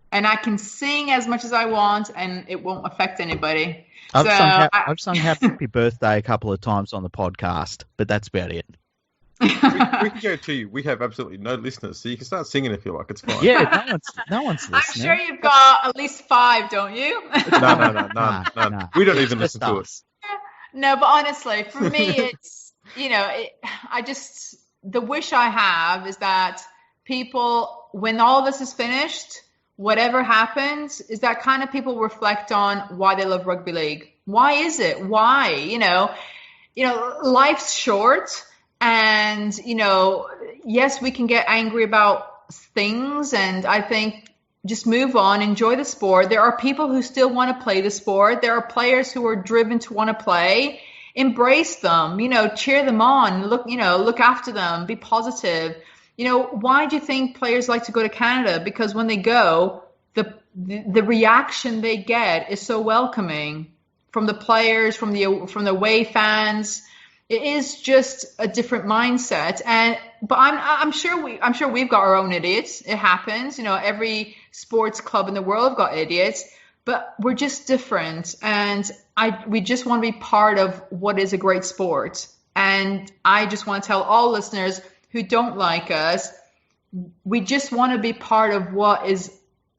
and I can sing as much as I want, and it won't affect anybody. I've sung Happy Birthday a couple of times on the podcast, but that's about it. we can guarantee you we have absolutely no listeners, so you can start singing if you like. It's fine. Yeah, no one's listening. I'm sure you've got at least 5, don't you? No. We don't even listen to it. No, but honestly, for me, it's the wish I have is that people, when all this is finished, whatever happens, is that kind of people reflect on why they love rugby league. Why is it? Why? Life's short. And, yes, we can get angry about things. And I think just move on, enjoy the sport. There are people who still want to play the sport. There are players who are driven to want to play. Embrace them, cheer them on, look after them, be positive. Why do you think players like to go to Canada? Because when they go, the reaction they get is so welcoming from the players, from the away fans. It is just a different mindset, but I'm sure we've got our own idiots. It happens, every sports club in the world have got idiots, but we're just different, and we just want to be part of what is a great sport. And I just want to tell all listeners who don't like us, we just want to be part of what is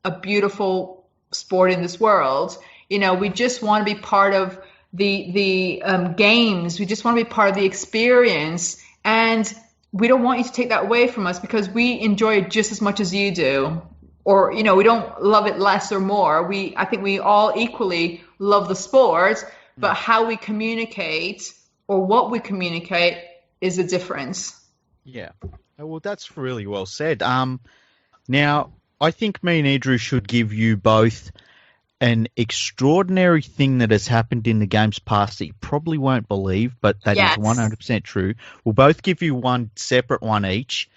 a beautiful sport in this world. We just want to be part of the games. We just want to be part of the experience, and we don't want you to take that away from us because we enjoy it just as much as you do, or we don't love it less or more. I think we all equally love the sport, but how we communicate or what we communicate is a difference. Yeah, well, that's really well said. Now I think me and Andrew should give you both an extraordinary thing that has happened in the games past that you probably won't believe, but that is 100% true. We'll both give you one separate one each,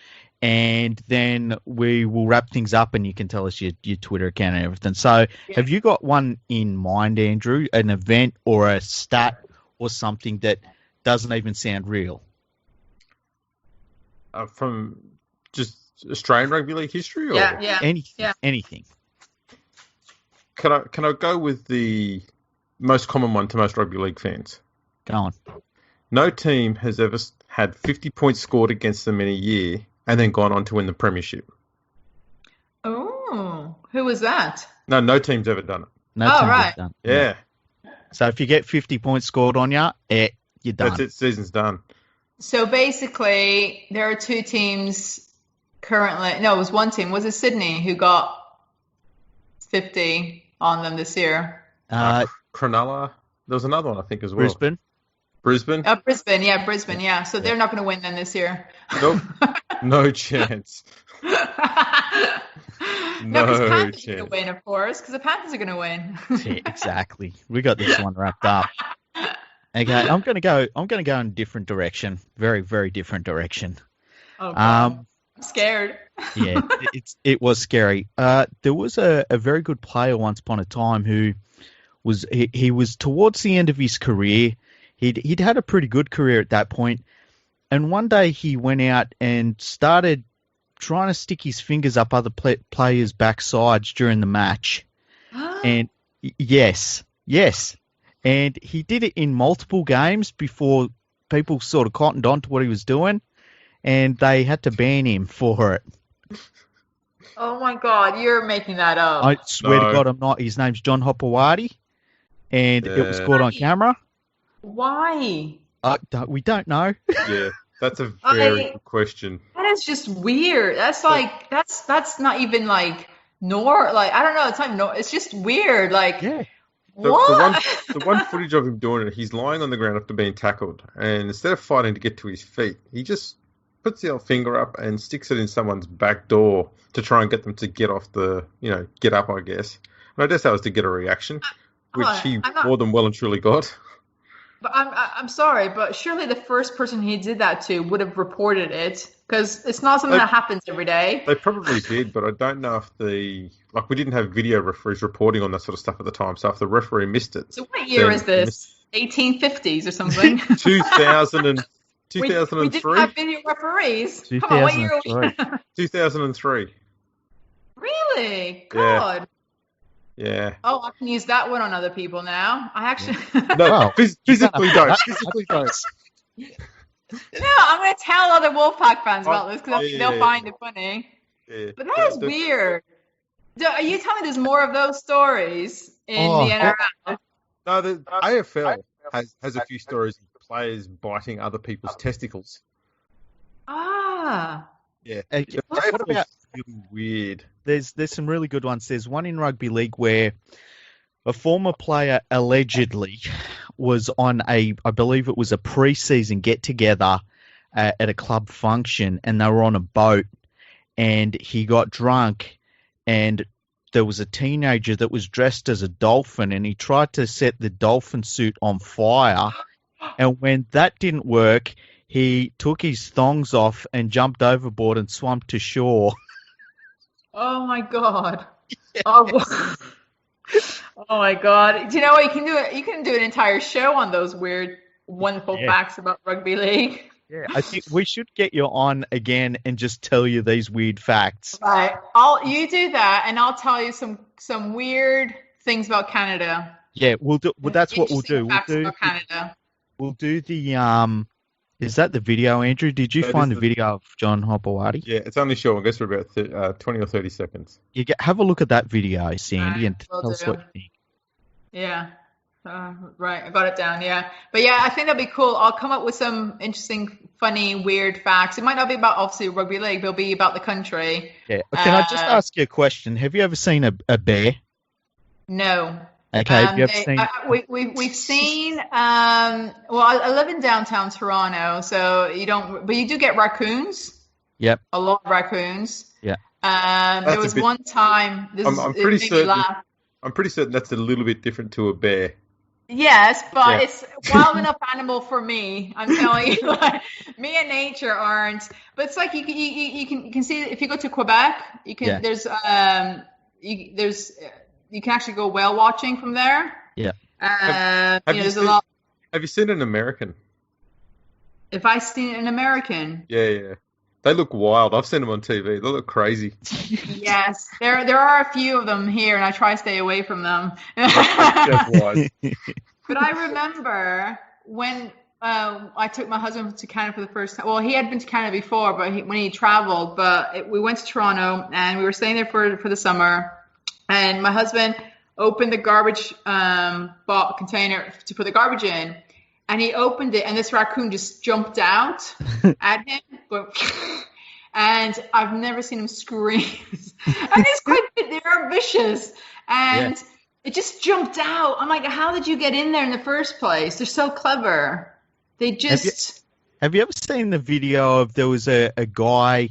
and then we will wrap things up and you can tell us your Twitter account and everything. So have you got one in mind, Andrew, an event or a stat or something that doesn't even sound real? From just Australian rugby league history? Or Anything. Can I go with the most common one to most rugby league fans? Go on. No team has ever had 50 points scored against them in a year and then gone on to win the premiership. Oh, who was that? No team's ever done it. No team's ever done it. Yeah. So if you get 50 points scored on you, you're done. That's it. Season's done. So basically, there are 2 teams currently. No, it was one team. Was it Sydney who got 50 on them this year? Cronulla. There was another one, I think, as well. Brisbane. Brisbane, yeah. So they're not going to win then this year. Nope. No chance. No, because Panthers are going to win, of course, because the Panthers are going to win. Yeah, exactly. We got this one wrapped up. Okay, I'm going to go in a different direction. Very, very different direction. Oh, God. I'm scared. Yeah, it was scary. There was a very good player once upon a time who was he was towards the end of his career. He'd had a pretty good career at that point, and one day he went out and started trying to stick his fingers up other players' backsides during the match. And yes, and he did it in multiple games before people sort of cottoned on to what he was doing, and they had to ban him for it. Oh my God, you're making that up. I swear to God, I'm not. His name's John Hopewadi, and it was caught on camera. Why? We don't know. Yeah, that's a very good question. That is just weird. That's like that's not even like like, I don't know. It's not even, it's just weird. Like, Yeah. what? The one footage of him doing it, he's lying on the ground after being tackled, and instead of fighting to get to his feet, he just puts the old finger up and sticks it in someone's back door to try and get them to get off get up, I guess. And I guess that was to get a reaction, which he more than well and truly got. But I'm sorry, but surely the first person he did that to would have reported it, because it's not something that happens every day. They probably did, but I don't know if we didn't have video referees reporting on that sort of stuff at the time. So if the referee missed it. So what year is this? 1850s or something? 2003. We didn't have video referees. Come on, what year are we? 2003. Really? God. Yeah. Oh, I can use that one on other people now. I actually. No, physically don't. Physically don't. No, I'm going to tell other Wolfpack fans about this because they'll find it funny. Yeah. But that is weird. Are you telling me there's more of those stories in the NRL? No, the AFL has a few stories of players biting other people's testicles. Ah. Yeah. What about really weird? There's some really good ones. There's one in rugby league where a former player allegedly was on I believe it was a pre-season get-together at a club function, and they were on a boat, and he got drunk, and there was a teenager that was dressed as a dolphin, and he tried to set the dolphin suit on fire, and when that didn't work, he took his thongs off and jumped overboard and swam to shore. Oh my God. Oh my God. Do you know what? You can do an entire show on those weird, wonderful facts about rugby league. Yeah, I think we should get you on again and just tell you these weird facts. Right. You do that, and I'll tell you some weird things about Canada. Yeah, we'll do. Well, that's what we'll do. About Canada. We'll do the Is that the video, Andrew? Did you find the video of John Hopewadi? Yeah, it's only short. I guess for about 20 or 30 seconds. Have a look at that video, Sandy, and tell us what you think. Yeah. Right, I got it down, yeah. But yeah, I think that'd be cool. I'll come up with some interesting, funny, weird facts. It might not be about, obviously, rugby league, but it'll be about the country. Yeah. Can I just ask you a question? Have you ever seen a bear? No. Okay, have you ever seen... We've seen, well, I live in downtown Toronto, so but you do get raccoons. Yep. A lot of raccoons. Yeah. There was one time, I'm pretty certain that's a little bit different to a bear. Yes, but it's wild enough animal for me. I'm telling you, like, me and nature aren't. But it's like you can see if you go to Quebec, you can you can actually go whale watching from there. Yeah. Have you seen an American? If I seen an American? Yeah. They look wild. I've seen them on TV. They look crazy. Yes, there are a few of them here, and I try to stay away from them. But I remember when I took my husband to Canada for the first time. Well, he had been to Canada before, but when he traveled, we went to Toronto, and we were staying there for the summer. And my husband opened the garbage container to put the garbage in. And he opened it, and this raccoon just jumped out at him. And I've never seen him scream. And they're vicious. And it just jumped out. I'm like, how did you get in there in the first place? They're so clever. They just... Have you ever seen the video of there was a guy,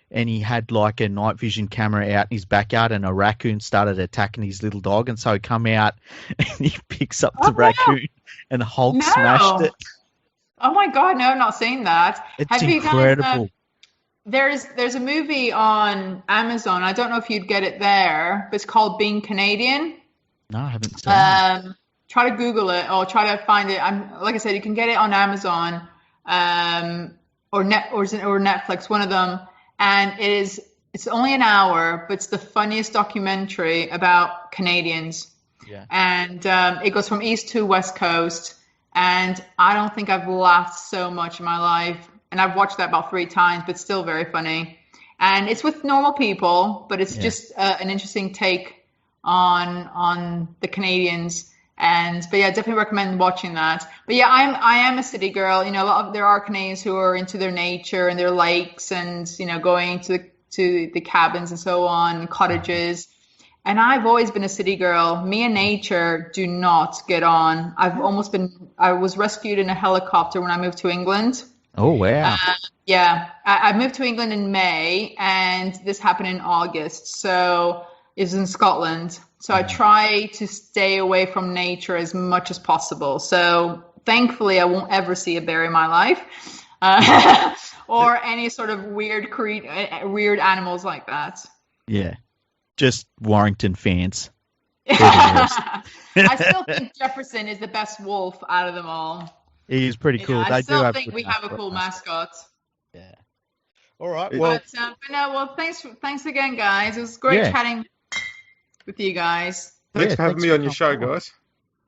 and he had like a night vision camera out in his backyard, and a raccoon started attacking his little dog, and so he come out and he picks up the raccoon and Hulk smashed it. Oh my God, no, I've not seen that. It's incredible. There's a movie on Amazon. I don't know if you'd get it there, but it's called Being Canadian. No, I haven't seen it. Try to Google it or try to find it. Like I said, you can get it on Amazon or Netflix, one of them. And it's only an hour, but it's the funniest documentary about Canadians. Yeah. And it goes from East to West Coast. And I don't think I've laughed so much in my life. And I've watched that about 3 times, but still very funny. And it's with normal people, but it's just an interesting take on the Canadians. But yeah, definitely recommend watching that. But yeah, I am a city girl. You know, there are Canadians who are into their nature and their lakes, and going to the cabins and so on, and cottages. And I've always been a city girl. Me and nature do not get on. I was rescued in a helicopter when I moved to England. Oh, wow. Yeah, I moved to England in May, and this happened in August. So it was in Scotland. So I try to stay away from nature as much as possible. So thankfully, I won't ever see a bear in my life, or any sort of weird animals like that. Yeah, just Warrington fans. I still think Jefferson is the best wolf out of them all. He's pretty cool. I still think we have a cool mascot. Yeah. All right. Well, thanks again, guys. It was great chatting with you guys. Thanks for having me on your show, guys.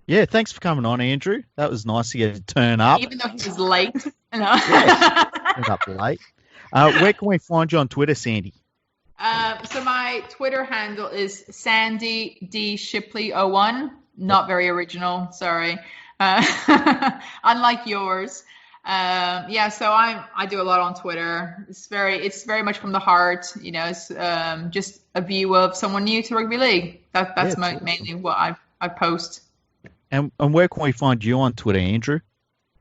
Yeah, thanks for coming on, Andrew. That was nice to get to turn up. Even though he was late. No. Turned up late. Where can we find you on Twitter, Sandy? So my Twitter handle is Sandy D Shipley 01. Not very original, sorry. Unlike yours. So I do a lot on Twitter. It's very much from the heart. It's just a view of someone new to rugby league. That's mainly what I post. And where can we find you on Twitter, Andrew?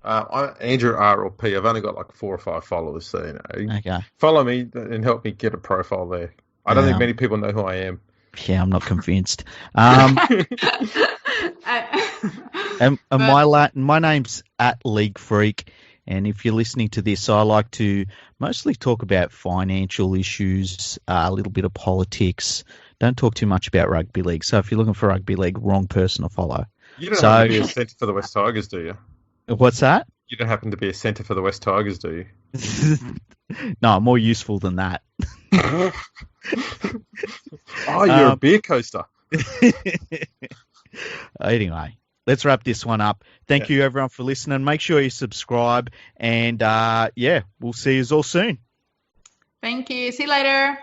I'm Andrew RLP. I've only got like 4 or 5 followers, so Okay. Follow me and help me get a profile there. I don't think many people know who I am. Yeah, I'm not convinced. And my name's @LeagueFreak, and if you're listening to this, I like to mostly talk about financial issues, a little bit of politics. Don't talk too much about rugby league. So if you're looking for rugby league, wrong person to follow. You don't happen to be a centre for the West Tigers, do you? What's that? You don't happen to be a centre for the West Tigers, do you? No, I'm more useful than that. Oh, you're a beer coaster. Anyway, let's wrap this one up. Thank you, everyone, for listening. Make sure you subscribe, and we'll see you all soon. Thank you. See you later.